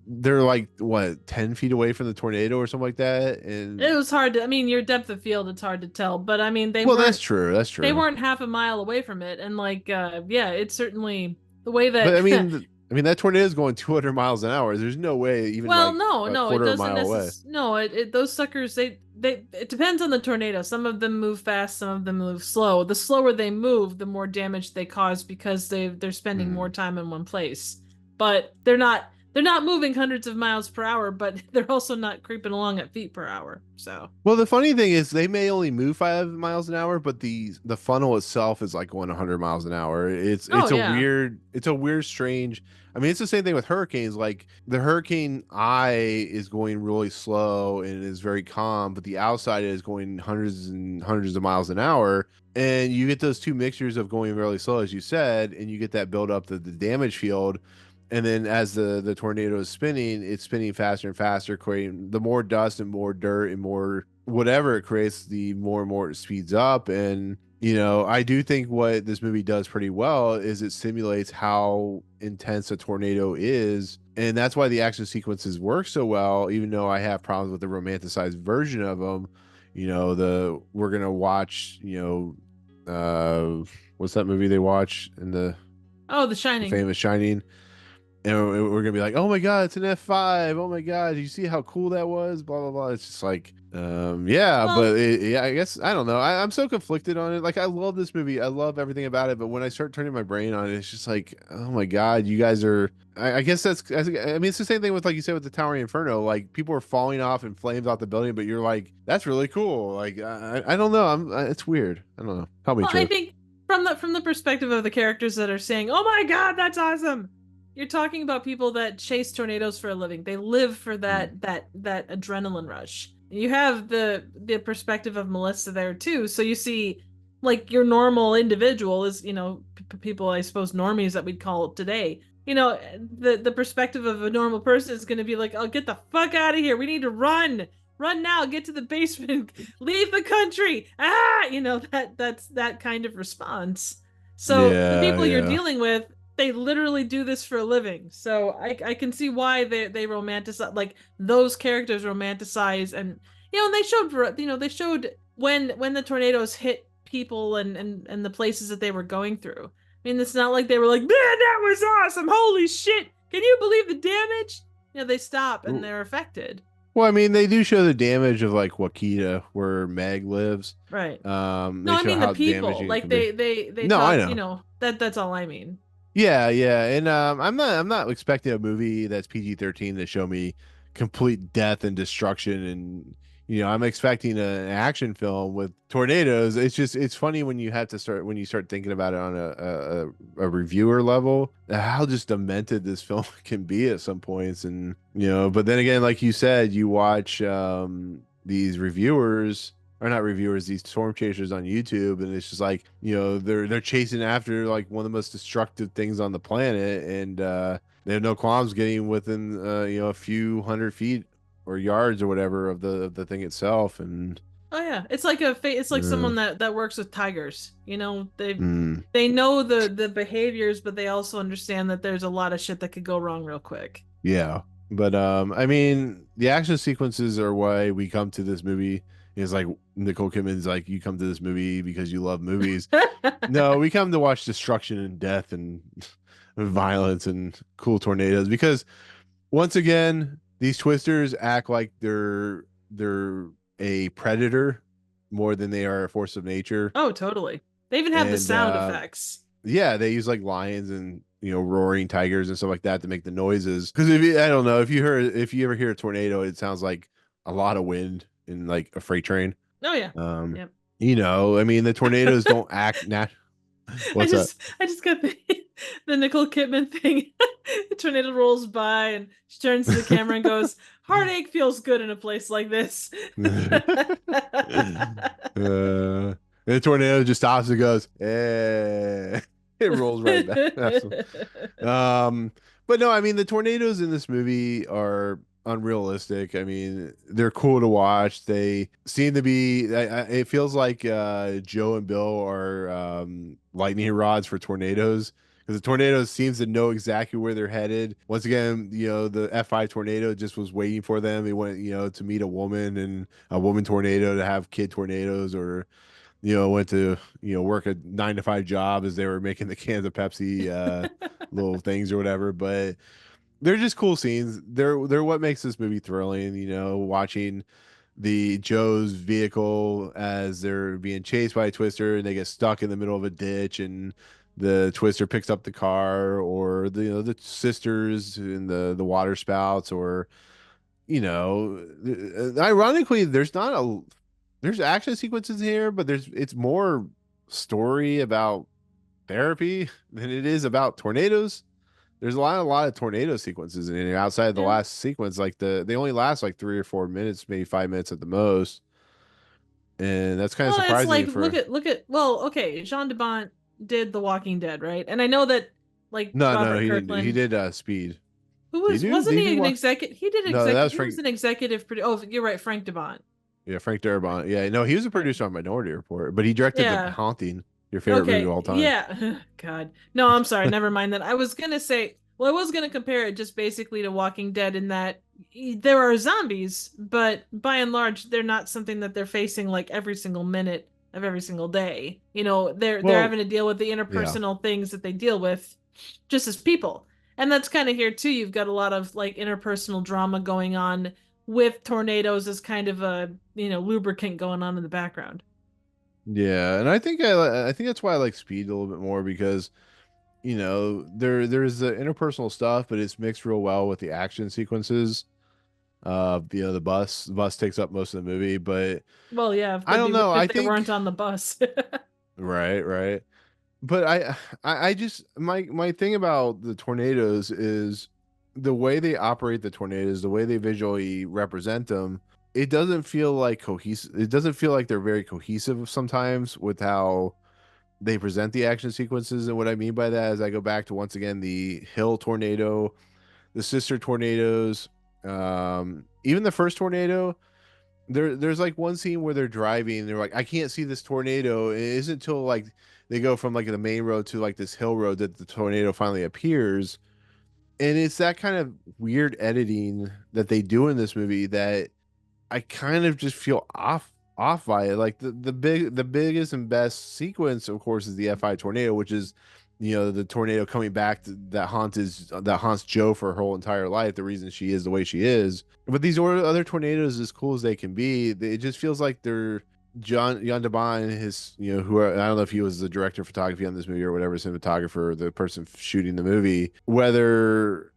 they're like, what, 10 feet away from the tornado or something like that. It And was hard to, I mean, your depth of field, it's hard to tell, but I mean, well, that's true. That's they true. weren't half a mile away from it. And like, yeah, it's certainly the way But that, I mean that tornado is going 200 miles an hour. There's no way even well, like no, a no, it quarter of a doesn't mile away. necessarily, no, those suckers, it depends on the tornado. Some of them move fast, some of them move slow. The slower they move, the more damage they cause because they're spending more Hmm. time in one place. But they're not moving hundreds of miles per hour, but they're also not creeping along at feet per hour. So, Well, the funny thing is they may only move 5 miles an hour, but the funnel itself is like going 100 miles an hour. oh yeah. It's a weird, strange. I mean, it's the same thing with hurricanes. Like the hurricane eye is going really slow and is very calm, but the outside is going hundreds and hundreds of miles an hour. And you get those two mixtures of going really slow, as you said, and you get that build up the damage field. And then as the tornado is spinning, it's spinning faster and faster, creating the more dust and more dirt and more whatever it creates, the more and more it speeds up. And I do think what this movie does pretty well is it simulates how intense a tornado is, and that's why the action sequences work so well. Even though I have problems with the romanticized version of them, the we're gonna watch uh, what's that movie they watch in Oh, The the Shining. famous Shining? And we're gonna be like, oh my god, it's an F5. Oh my god, did you see how cool that was? Blah blah blah. It's just like, yeah, Well, but yeah, I guess I don't know. I'm so conflicted on it. Like, I love this movie. I love everything about it. But when I start turning my brain on it, it's just like, oh my god, you guys are. I guess I mean, it's the same thing with, like you said, with the Towering Inferno. Like, people are falling off in flames out the building, but you're like, that's really cool. Like, I don't know. It's weird. I don't know. Help me, well, I Trip. think from the perspective of the characters that are saying, "Oh my God, that's awesome," you're talking about people that chase tornadoes for a living. They live for Mm. that adrenaline rush. You have the perspective of Melissa there too, so you see like your normal individual is, people, I suppose, normies that we'd call today. The perspective of a normal person is going to be like, "Oh, get the fuck out of here. We need to run now, get to the basement, leave the country." That's that kind of response. So the Yeah, people you're yeah. dealing with, they literally do this for a living. So I can see why they romanticize, like, those characters romanticize. And and they showed when the tornadoes hit people and the places that they were going through. I mean, it's not like they were like, "Man, that was awesome. Holy shit. Can you believe the damage?" They stop and they're affected. Well, I mean, they do show the damage of like Wakita, where Meg lives. Right. No, They I show mean the how people. damaging it Like can be. they No, I talk, know. that's all I mean. Yeah, yeah, and I'm not expecting a movie that's PG-13 to show me complete death and destruction, and I'm expecting an action film with tornadoes. It's funny when you start thinking about it on a reviewer level, how just demented this film can be at some points, and but then again, like you said, you watch these reviewers, or not reviewers, these storm chasers on YouTube, and it's just like, they're chasing after like one of the most destructive things on the planet, and they have no qualms getting within a few 100 feet or yards or whatever of the thing itself, and Oh yeah, it's like uh, someone that works with tigers. mm, They know the behaviors, but they also understand that there's a lot of shit that could go wrong real quick. yeah. But I mean, the action sequences are why we come to this movie. It's like Nicole Kidman's like, you come to this movie because you love movies. No, we come to watch destruction and death and violence and cool tornadoes, because once again, these twisters act like they're a predator more than they are a force of nature. Oh, totally. They even have the And sound effects. yeah, they use like lions and roaring tigers and stuff like that to make the noises. Because I don't know, if you ever hear a tornado, it sounds like a lot of wind in like a freight train. Oh yeah. Um, Yep. I mean, the tornadoes don't act nat. What's up? I just got the Nicole Kidman thing. The tornado rolls by and she turns to the camera and goes, "Heartache feels good in a place like this." The tornado just stops and goes, eh. It rolls right back. But no, I mean, the tornadoes in this movie are unrealistic. I mean, they're cool to watch. They seem to be. It feels like Joe and Bill are lightning rods for tornadoes, because the tornado seems to know exactly where they're headed. Once again, the F5 tornado just was waiting for them. They went, to meet a woman, and a woman tornado to have kid tornadoes, or went to work a 9 to 5 job as they were making the cans of Pepsi little things or whatever. But they're just cool scenes. They're what makes this movie thrilling. Watching the Joe's vehicle as they're being chased by a twister and they get stuck in the middle of a ditch, and the twister picks up the car, or the sisters in the water spouts, or ironically, there's action sequences here, but it's more story about therapy than it is about tornadoes. There's a lot of tornado sequences in here outside of the Yeah. last sequence. Like they only last like 3 or 4 minutes, maybe 5 minutes at the most, and that's kind of Well, it's surprising like, for. well, okay, Jean de Bont did The Walking Dead, right? And I know that, like, No, no, Robert he didn't. He Kirkland, did Speed. who Did he was do? Did wasn't he he do an what? executive? No, that was He was Frank. an executive producer. Oh, you're right, Frank de Bont. Yeah, Frank Darabont. Yeah, no, he was a Right. producer on Minority Report, but he directed The Yeah. Haunting, your favorite movie of Okay. all time. Yeah. God. No, I'm sorry. Never mind that. I was gonna say, well, I was gonna compare it just basically to Walking Dead in that there are zombies, but by and large, they're not something that they're facing like every single minute of every single day. You know, they're Well, having to deal with the yeah. interpersonal things that they deal with just as people. And that's kind of here too. You've got a lot of like interpersonal drama going on with tornadoes as kind of a, lubricant going on in the background. Yeah, and I think that's why I like Speed a little bit more because there's the interpersonal stuff, but it's mixed real well with the action sequences. The bus takes up most of the movie, but Well, yeah, if I they'd don't be weird know. I if they think weren't on the bus. right, right. But I just my thing about the tornadoes is the way they operate the tornadoes, the way they visually represent them. It doesn't feel like cohesive. It doesn't feel like they're very cohesive sometimes with how they present the action sequences. And what I mean by that is I go back to once again the hill tornado, the sister tornadoes, even the first tornado. There's like one scene where they're driving and they're like, I can't see this tornado. And it isn't until like they go from like the main road to like this hill road that the tornado finally appears. And it's that kind of weird editing that they do in this movie that I kind of just feel off by it. Like the biggest and best sequence, of course, is the FI tornado, which is the tornado coming back that haunts Joe for her whole entire life. The reason she is the way she is. But these other tornadoes, as cool as they can be, it just feels like they're Jan de Bont, his who I don't know if he was the director of photography on this movie or whatever, cinematographer, the person shooting the movie, whether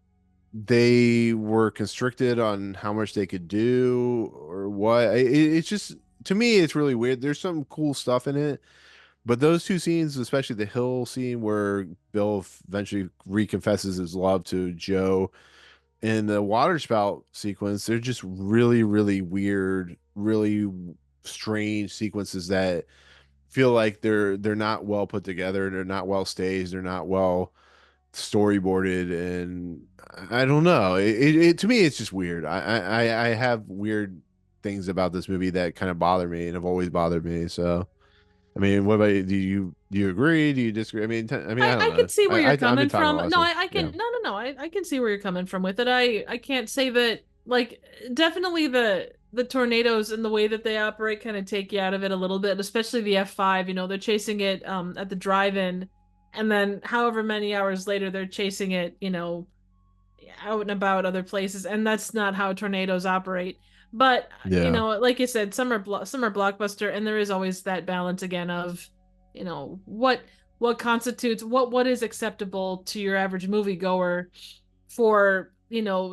they were constricted on how much they could do or what. It's just, to me, it's really weird. There's some cool stuff in it, but those two scenes, especially the hill scene where Bill eventually reconfesses his love to Joe, and the water spout sequence, they're just really, really weird, really strange sequences that feel like they're not well put together. They're not well staged. They're not well storyboarded, and I don't know. To me, it's just weird. I have weird things about this movie that kind of bother me and have always bothered me. So, I mean, what about you? Do you agree? Do you disagree? I don't I know. can see where you're I've been coming talking a from. lot, No, so I yeah, can no, I can see where you're coming from with it. I can't say that like definitely the tornadoes and the way that they operate kind of take you out of it a little bit, especially the F5, they're chasing it at the drive-in and then however many hours later they're chasing it, out and about other places, and that's not how tornadoes operate. But yeah. like you said, some are blockbuster, and there is always that balance again of, what constitutes what is acceptable to your average moviegoer for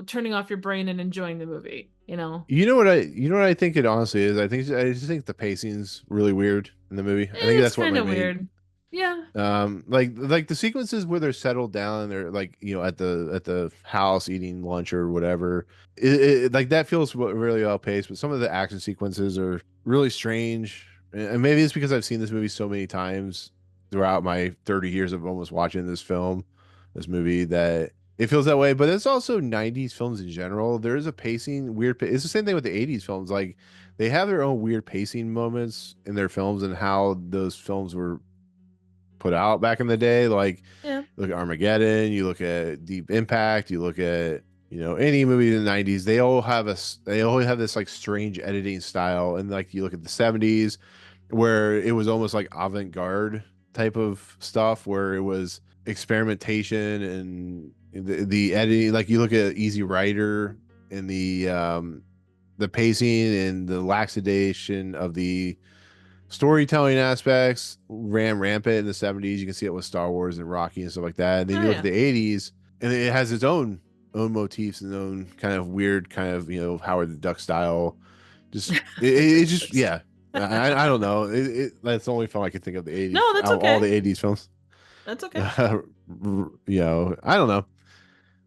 turning off your brain and enjoying the movie. You know what I think it honestly is. I just think the pacing's really weird in the movie. I think It's that's what kind my of main weird. Yeah, like the sequences where they're settled down and they're like at the house eating lunch or whatever, like that feels really well paced, but some of the action sequences are really strange, and maybe it's because I've seen this movie so many times throughout my 30 years of almost watching this movie, that it feels that way. But it's also 90s films in general. There is a pacing weird it's the same thing with the 80s films. Like they have their own weird pacing moments in their films and how those films were put out back in the day. Like, yeah. look at Armageddon, you look at Deep Impact, you look at any movie in the 90s. They always have this like strange editing style, and like you look at the 70s where it was almost like avant-garde type of stuff, where it was experimentation and the editing. Like you look at Easy Rider and the pacing and the laxation of the storytelling aspects ran rampant in the 70s. You can see it with Star Wars and Rocky and stuff like that. And then Oh you look at yeah. the 80s and it has its own motifs and own kind of weird kind of Howard the Duck style. Just it just yeah. I don't know. That's the only film I could think of the 80s No, that's out of all okay. the 80s films. That's okay. I don't know.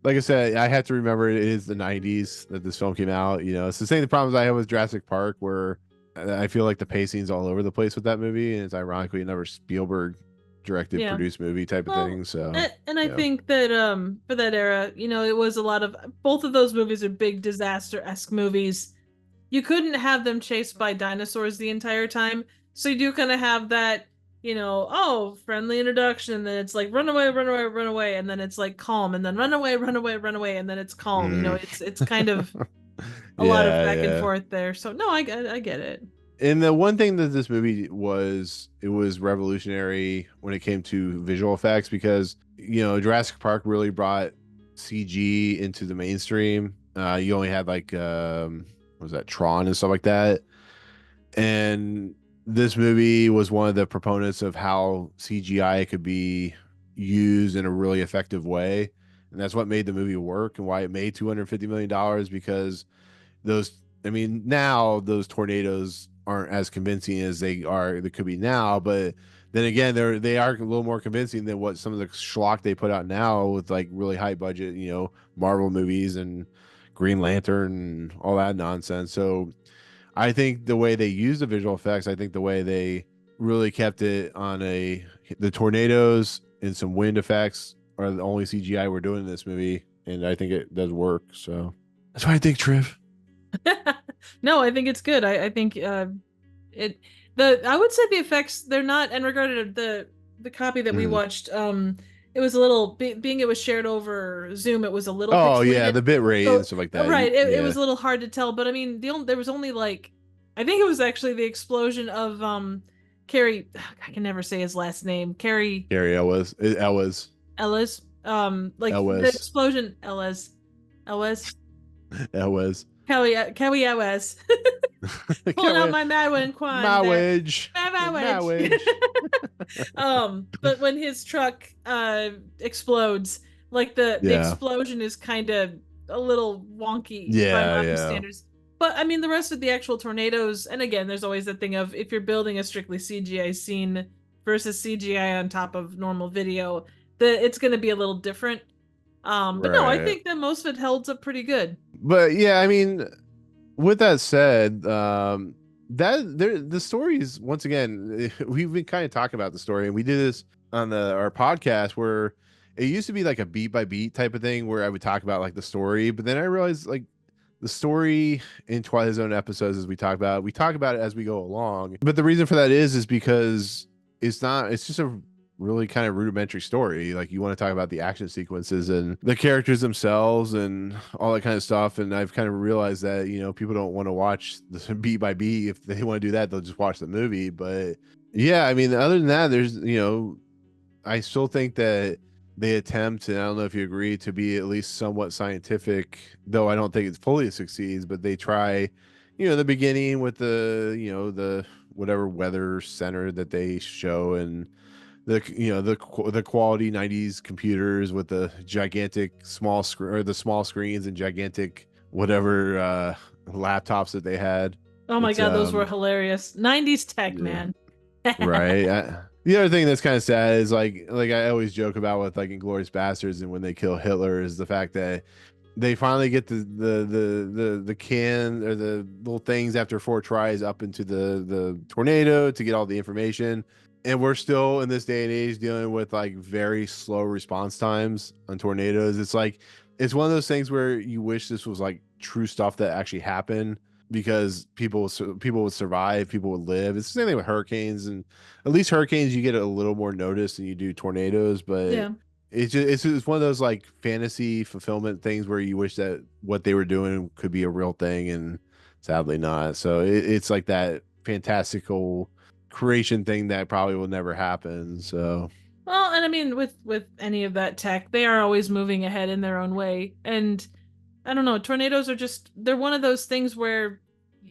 Like I said, I have to remember it is the 90s that this film came out. It's the same problems I have with Jurassic Park, where I feel like the pacing's all over the place with that movie, and it's ironically another Spielberg directed, Yeah. produced movie type of Well, thing. So, and I yeah. think that for that era, it was a lot of both of those movies are big disaster-esque movies. You couldn't have them chased by dinosaurs the entire time. So you do kind of have that, oh, friendly introduction, and then it's like run away, run away, run away, and then it's like calm, and then run away, run away, run away, and then it's calm. Mm. It's kind of a lot of Yeah, back and yeah. forth there. So no, I get it. And the one thing that this movie it was revolutionary when it came to visual effects because, Jurassic Park really brought CG into the mainstream. You only had like, what was that, Tron and stuff like that. And this movie was one of the proponents of how CGI could be used in a really effective way. And that's what made the movie work and why it made $250 million because those, I mean, now those tornadoes aren't as convincing as they could be now, but then again, they are a little more convincing than what some of the schlock they put out now with like really high budget, Marvel movies and Green Lantern and all that nonsense. So I think the way they use the visual effects, I think the way they really kept it on the tornadoes and some wind effects are the only CGI we're doing in this movie, and I think it does work. So that's what I think, Triv. No, I think it's good. I think it I would say the effects they're not in regard to the copy that we watched. It was a little being it was shared over Zoom. It was a little Oh yeah, pixelated. the bit rate and So stuff like that. right, it Yeah. was a little hard to tell. But I mean, there was only like I think it was actually the explosion of Cary. I can never say his last name. Cary Gary Elwes. Ellis. Like the Elwes. explosion Ellis. Elwes. Elwes. Kelly Elwes. Pulling out my Madwin Quan. Mowage. Mowage. But when his truck explodes, like the explosion is kind of a little wonky by modern standards. But I mean, the rest of the actual tornadoes, and again, there's always that thing of if you're building a strictly CGI scene versus CGI on top of normal video, it's going to be a little different. But no, I think that most of it holds up pretty good. But yeah, I mean, with that said, the stories once again, we've been kind of talking about the story, and we did this on our podcast where it used to be like a beat by beat type of thing where I would talk about like the story, but then I realized like the story in Twilight Zone episodes, as we talk about it as we go along. But the reason for that is because it's just a really kind of rudimentary story. Like you want to talk about the action sequences and the characters themselves and all that kind of stuff. And I've kind of realized that, people don't want to watch the beat by beat. If they want to do that, they'll just watch the movie. But yeah, I mean, other than that, there's, I still think that they attempt, and I don't know if you agree, to be at least somewhat scientific, though I don't think it fully succeeds, but they try, the beginning with the whatever weather center that they show and the quality 90s computers with the gigantic small screen or the small screens and gigantic whatever laptops that they had. Oh my God, those were hilarious. 90s tech, man. Right. The other thing that's kind of sad is like I always joke about with like Inglourious Bastards and when they kill Hitler is the fact that they finally get the can or the little things after 4 tries up into the tornado to get all the information. And we're still in this day and age dealing with like very slow response times on tornadoes. It's like, it's one of those things where you wish this was like true stuff that actually happened because people would survive, people would live. It's the same thing with hurricanes, and at least hurricanes you get a little more notice than you do tornadoes. But yeah, it's one of those like fantasy fulfillment things where you wish that what they were doing could be a real thing, and sadly not. So it's like that fantastical creation thing that probably will never happen. So well, and I mean with any of that tech, they are always moving ahead in their own way. And I don't know, tornadoes are they're one of those things where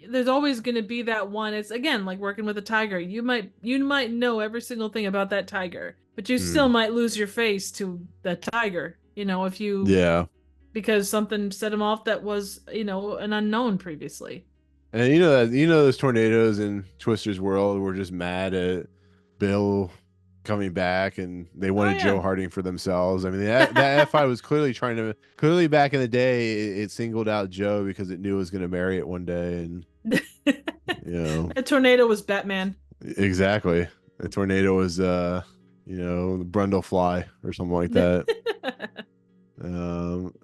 there's always going to be that one. It's again like working with a tiger. You might know every single thing about that tiger, but you still might lose your face to the tiger, if you because something set him off that was, an unknown previously. And those tornadoes in Twister's world were just mad at Bill coming back, and they wanted Joe Harding for themselves. I mean, that FI was clearly back in the day, it singled out Joe because it knew it was going to marry it one day, and a tornado was Batman. Exactly, a tornado was the Brundlefly or something like that.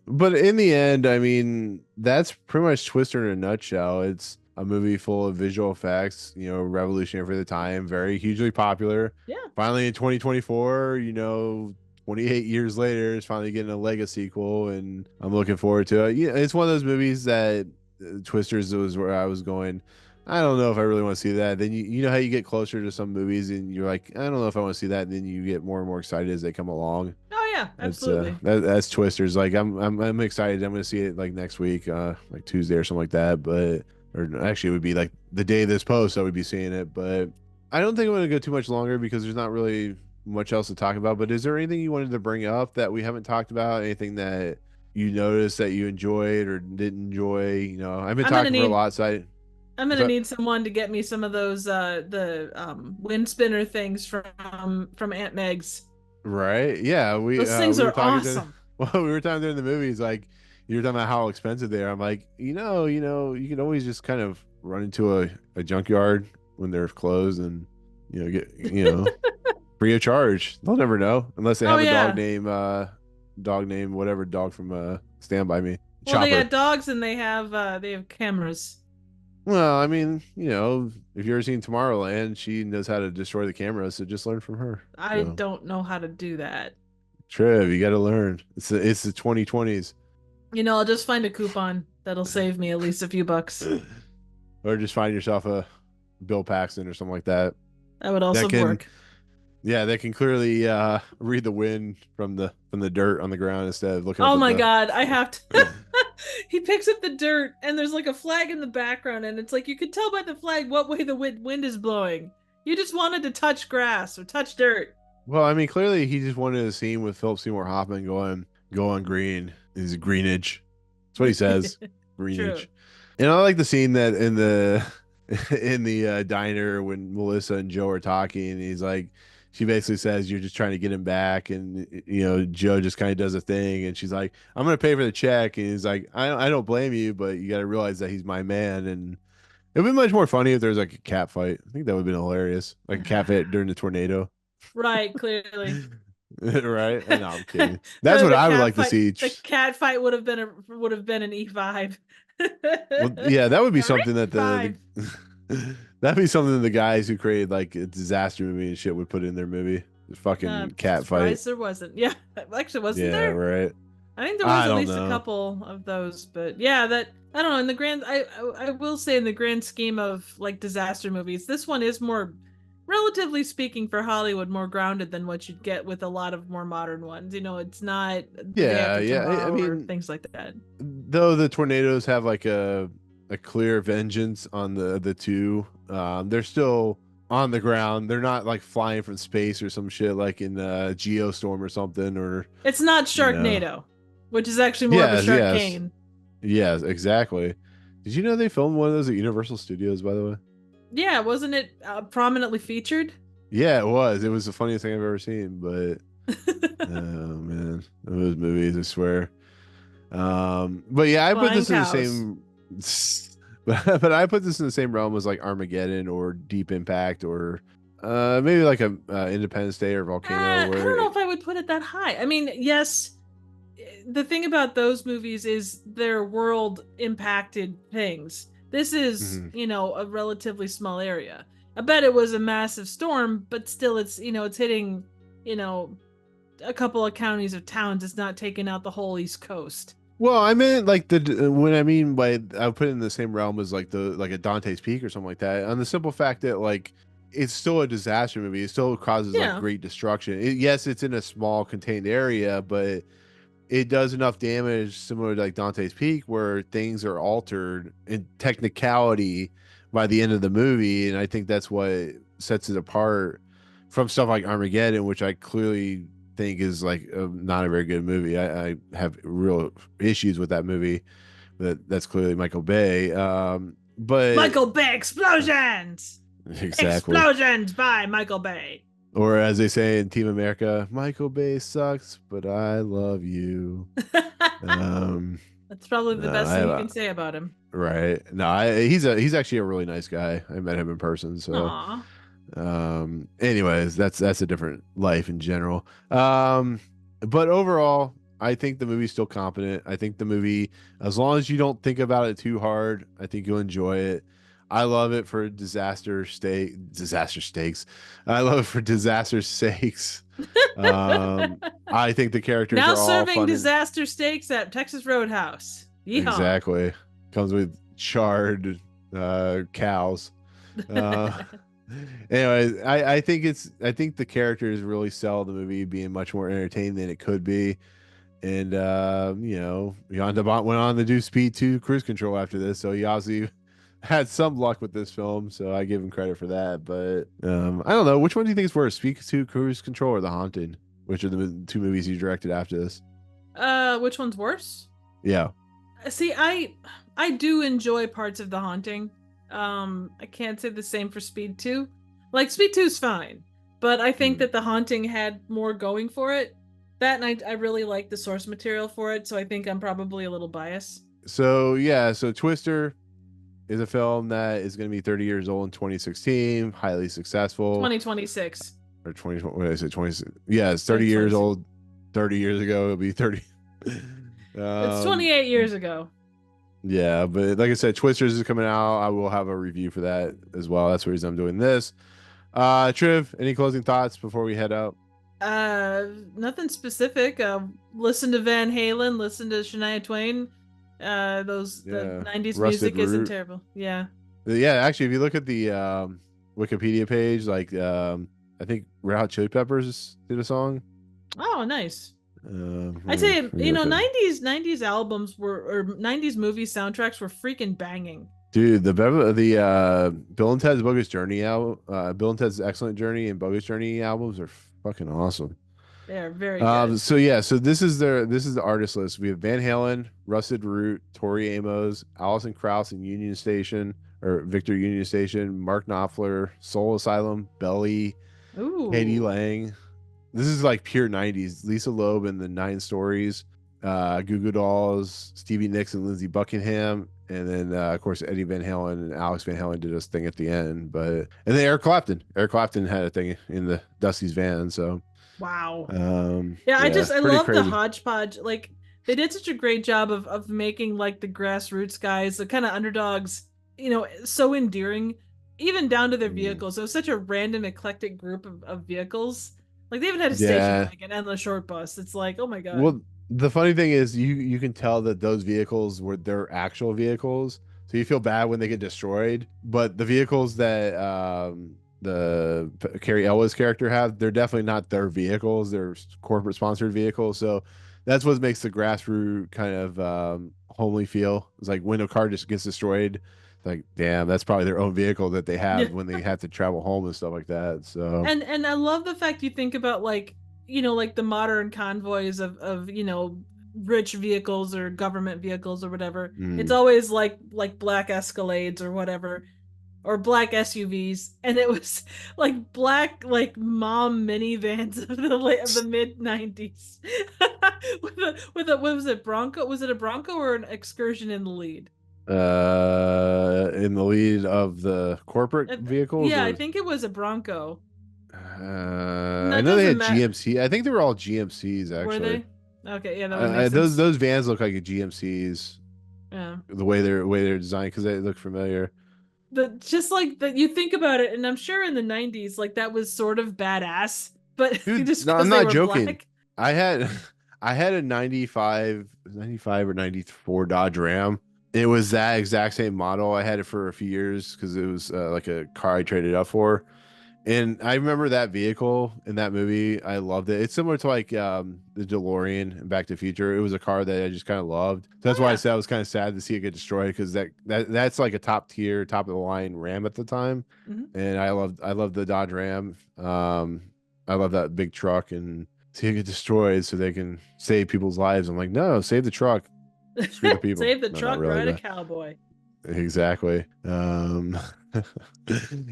But in the end, I mean, that's pretty much Twister in a nutshell. It's a movie full of visual effects, revolutionary for the time, very hugely popular. Yeah. Finally in 2024, 28 years later, it's finally getting a Lego sequel, and I'm looking forward to it. It's one of those movies that Twisters was where I was going. I don't know if I really want to see that. Then you know how you get closer to some movies and you're like, I don't know if I want to see that. And then you get more and more excited as they come along. Oh yeah, It's absolutely. that's Twisters. Like I'm excited. I'm gonna see it like next week, like Tuesday or something like that. But or actually it would be like the day of this post I would be seeing it. But I don't think I'm gonna go too much longer because there's not really much else to talk about. But is there anything you wanted to bring up that we haven't talked about? Anything that you noticed that you enjoyed or didn't enjoy? You know, I've been I'm gonna talking for a need lot, so I'm gonna so need someone to get me some of those the wind spinner things from Aunt Meg's. right. Yeah, Those things we were are talking to awesome. well, we were talking during the movies, like you were talking about how expensive they are. I'm like, you can always just kind of run into a junkyard when they're closed and get free of charge. They'll never know unless they Oh have a yeah. dog name, whatever dog from Stand By Me. Well, they Chopper. got dogs and they have cameras. Well, I mean, if you've ever seen Tomorrowland, she knows how to destroy the camera, so just learn from her. I So don't know how to do that. Trev, you got to learn. It's the 2020s. I'll just find a coupon that'll save me at least a few bucks. Or just find yourself a Bill Paxton or something like that. That would That also can, work. yeah, that can clearly read the wind from the dirt on the ground instead of looking up Oh at my the. God, I have to. He picks up the dirt and there's like a flag in the background, and it's like you can tell by the flag what way the wind is blowing. You just wanted to touch grass or touch dirt. Well, I mean, clearly he just wanted a scene with Philip Seymour Hoffman going, "Go on green." Is greenage. That's what he says. True. Greenage. And I like the scene that in the in the diner when Melissa and Joe are talking, and he's like, she basically says, "You're just trying to get him back," and Joe just kind of does a thing, and she's like, "I'm gonna pay for the check," and he's like, I don't blame you, but you got to realize that he's my man." And it would be much more funny if there was like a cat fight. I think that would have been hilarious, like a cat fight during the tornado. Right, clearly. Right? No, I'm kidding. That's the what the I would cat like to fight see. the cat fight would have been an E5. Well, yeah, that would be An something that E5. that'd be something that the guys who created like a disaster movie and shit would put in their movie. The fucking cat fight. Surprised there wasn't. Yeah, actually, wasn't Yeah, there? right. I think there was I at don't least a know. couple of those, but yeah, that I don't know. In the grand, I will say in the grand scheme of like disaster movies, this one is more, relatively speaking, for Hollywood, more grounded than what you'd get with a lot of more modern ones. It's not the day Yeah, after yeah. I tomorrow or mean, things like that. though the tornadoes have like a clear vengeance on the two, they're still on the ground. They're not like flying from space or some shit like in Geostorm or something or It's not you know. Sharknado, which is actually more of a Yes, yes. Sharkane. Yes, exactly. Did you know they filmed one of those at Universal Studios, by the way? Yeah, wasn't it prominently featured? Yeah, it was. It was the funniest thing I've ever seen. But oh man, those movies, I swear. But yeah, I put Flying this in the cows. same. But I put this in the same realm as like Armageddon or Deep Impact or maybe like a Independence Day or Volcano, I don't know where if I would put it that high. I mean, yes, the thing about those movies is they're world impacted things. This is, Mhm. a relatively small area. I bet it was a massive storm, but still it's hitting, you know, a couple of counties or towns. It's not taking out the whole East Coast. Well, I meant like the when I mean by I would put it in the same realm as like the like a Dante's Peak or something like that. On the simple fact that like it's still a disaster movie. It still causes like Yeah. great destruction. Yes, it's in a small contained area, but it does enough damage similar to like Dante's Peak where things are altered in technicality by the end of the movie. And I think that's what sets it apart from stuff like Armageddon, which I clearly think is like not a very good movie. I have real issues with that movie. That's clearly Michael Bay. But Michael Bay explosions. exactly. Explosions by Michael Bay. Or as they say in Team America, Michael Bay sucks, but I love you. Um, That's probably the no, best thing you can say about him. right. No, he's actually a really nice guy. I met him in person. So, Aw. anyways, that's a different life in general. But overall, I think the movie's still competent. I think the movie, as long as you don't think about it too hard, I think you'll enjoy it. I love it for disaster stakes. I love it for disaster sakes. I think the characters Now are all serving fun and disaster steaks at Texas Roadhouse. Yeehaw. exactly comes with charred cows. Uh, anyways, I think the characters really sell the movie being much more entertaining than it could be. And Jan de Bont went on to do Speed 2 Cruise Control after this, so he obviously had some luck with this film, so I give him credit for that. But I don't know, which one do you think is worse, Speed 2 Cruise Control or The Haunting, which are the two movies you directed after this? Which one's worse? Yeah. See, I do enjoy parts of The Haunting. I can't say the same for Speed 2. Like, Speed 2 is fine, but I think that The Haunting had more going for it. That, and I really like the source material for it, so I think I'm probably a little biased. So yeah, so Twister is a film that is going to be 30 years old in 2016, highly successful. 2026 or 20, what did I say, 20? Yeah, it's 30 years old. 30 years ago, it'll be 30. It's 28 years ago. Yeah, but like I said, Twisters is coming out. I will have a review for that as well. That's the reason I'm doing this. Triv, any closing thoughts before we head out? Nothing specific. Listen to Van Halen, listen to Shania Twain. The 90s Rusted music isn't Root. terrible. Yeah. Yeah, actually, if you look at the Wikipedia page, like I think Red Hot Chili Peppers did a song. Oh, nice. I'd say, 90s albums or 90s movie soundtracks were freaking banging. Dude, the Bill and Ted's Bogus Journey Bill and Ted's Excellent Journey and Bogus Journey albums are fucking awesome. They are very good. So yeah, so this is the artist list. We have Van Halen, Rusted Root, Tori Amos, Alison Krauss and Union Station or Victor Union Station, Mark Knopfler, Soul Asylum, Belly, Katie Lang. This is like pure 90s. Lisa Loeb and the Nine Stories, Goo Goo Dolls, Stevie Nicks and Lindsey Buckingham, and then of course Eddie Van Halen and Alex Van Halen did his thing at the end. And then Eric Clapton had a thing in the Dusty's van. So wow. I love crazy. The hodgepodge. Like, they did such a great job of making like the grassroots guys, the kind of underdogs, so endearing, even down to their vehicles. It was such a random, eclectic group of vehicles. Like, they even had a station wagon and the short bus. It's like, oh my god. Well, the funny thing is you can tell that those vehicles were their actual vehicles, so you feel bad when they get destroyed. But the vehicles that the Cary Elwes character have, they're definitely not their vehicles. They're corporate sponsored vehicles. So that's what makes the grassroots kind of homely feel. It's like when a car just gets destroyed, like, damn, that's probably their own vehicle that they have when they have to travel home and stuff like that. So and I love the fact you think about like the modern convoys of rich vehicles or government vehicles or whatever. It's always like black Escalades or whatever, or black SUVs, and it was like black like mom minivans of the mid 90s with a what was it, Bronco? Was it a Bronco or an Excursion in the lead? In the lead of the corporate vehicles. Yeah, I think it was a Bronco. I know they had GMC. I think they were all GMCs actually. Were they? Okay, yeah, that would make sense. Those vans look like a GMCs. Yeah, the way they're designed, because they look familiar. Just like that, you think about it, and I'm sure in the 90s, like, that was sort of badass. But dude, just no, I'm not joking. Black. I had a 95 or 94 Dodge Ram. It was that exact same model. I had it for a few years because it was like a car I traded up for. And I remember that vehicle in that movie. I loved it. It's similar to like the DeLorean in Back to the Future. It was a car that I just kind of loved. So that's why I said I was kind of sad to see it get destroyed, because that's like a top tier, top of the line Ram at the time. And I loved the Dodge Ram. I love that big truck, and see it get destroyed so they can save people's lives. I'm like, no, save the truck. Screw the people. Save the truck, really, ride a cowboy. Exactly.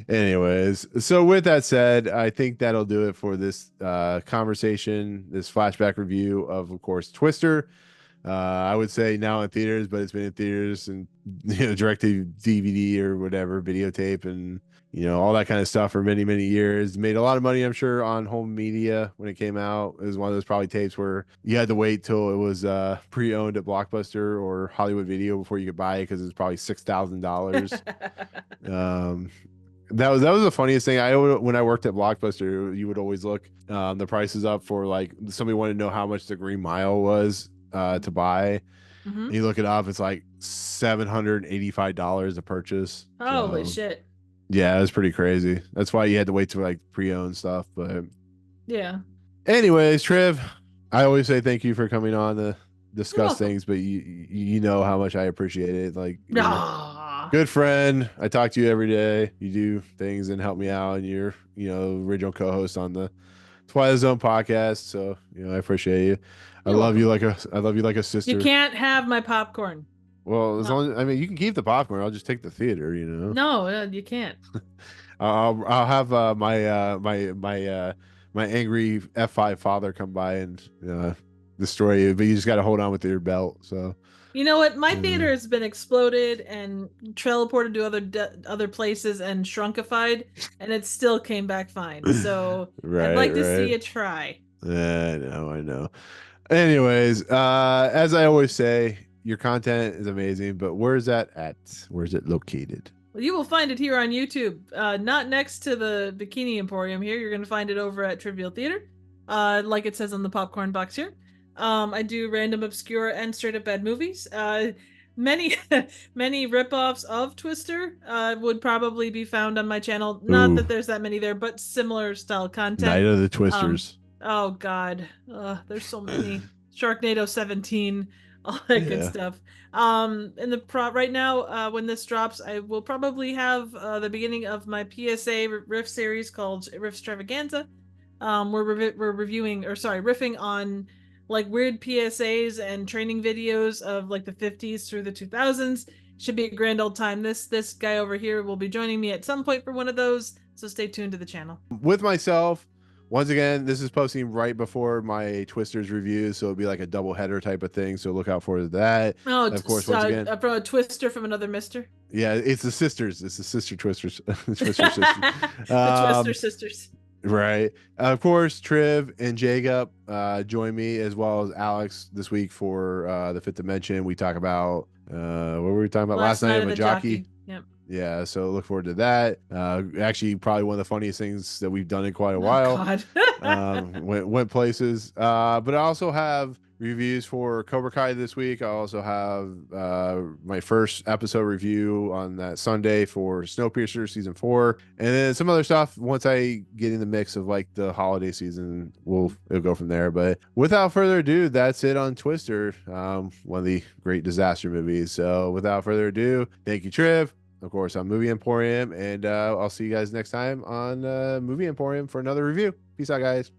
Anyways, so with that said, I think that'll do it for this conversation, this flashback review of course, Twister. I would say now in theaters, but it's been in theaters and direct to DVD or whatever, videotape, and all that kind of stuff for many, many years. Made a lot of money, I'm sure, on home media when it came out. It was one of those probably tapes where you had to wait till it was pre-owned at Blockbuster or Hollywood Video before you could buy it, because it was probably $6,000. That was the funniest thing. When I worked at Blockbuster, you would always look the prices up for, like, somebody wanted to know how much the Green Mile was to buy. Mm-hmm. And you look it up, it's like $785 a purchase. Holy So shit. yeah, it was pretty crazy. That's why you had to wait to like pre-own stuff. But Yeah. anyways, Triv, I always say thank you for coming on to You're discuss welcome. things, but you know how much I appreciate it. Like you're a Ah. good friend. I talk to you every day. You do things and help me out, and you're original co-host on the Twilight Zone podcast. So I appreciate you. You're welcome. I love you like a You sister. can't have my popcorn. Well, as No. long as, I mean, you can keep the popcorn. I'll just take the theater. No, you can't. I'll have my angry F5 father come by and destroy you, but you just got to hold on with your belt. So You know what? My theater has been exploded and teleported to other places and shrunkified, and it still came back fine. So I'd right, like to see right. you try. I know. Anyways, as I always say, your content is amazing, but where's that at? Where's it located? Well, you will find it here on YouTube, not next to the Bikini Emporium here. You're going to find it over at Trivial Theater, like it says on the popcorn box here. I do random, obscure, and straight up bad movies. Many, many ripoffs of Twister would probably be found on my channel. Not Ooh, that there's that many there, but similar style content. Night of the Um, Twisters. oh God, there's so many. Sharknado 17, all that good Yeah. stuff. In the right now, when this drops, I will probably have the beginning of my PSA riff series called Riff Extravaganza. We're reviewing, or sorry, riffing on like weird PSAs and training videos of like the 50s through the 2000s. Should be a grand old time. This guy over here will be joining me at some point for one of those, so stay tuned to the channel. With myself, once again, this is posting right before my Twisters review, so it'll be like a double header type of thing. So look out for that. Oh, Of course, once again, from a Twister from another Mister. yeah, it's the sisters. It's the sister Twisters, Twister sisters. The Twister sisters. Right. Of course, Triv and Jacob join me as well as Alex this week for the Fifth Dimension. We talk about what were we talking about last night of a jockey. Yep. Yeah, so look forward to that. Actually, probably one of the funniest things that we've done in quite a Oh, while. God. Went places. But I also have reviews for Cobra Kai this week. I also have my first episode review on that Sunday for Snowpiercer season 4, and then some other stuff once I get in the mix of like the holiday season. It'll go from there. But without further ado, that's it on Twister, one of the great disaster movies. So without further ado, thank you, Triv. Of course, I'm Movie Emporium, and I'll see you guys next time on Movie Emporium for another review. Peace out, guys.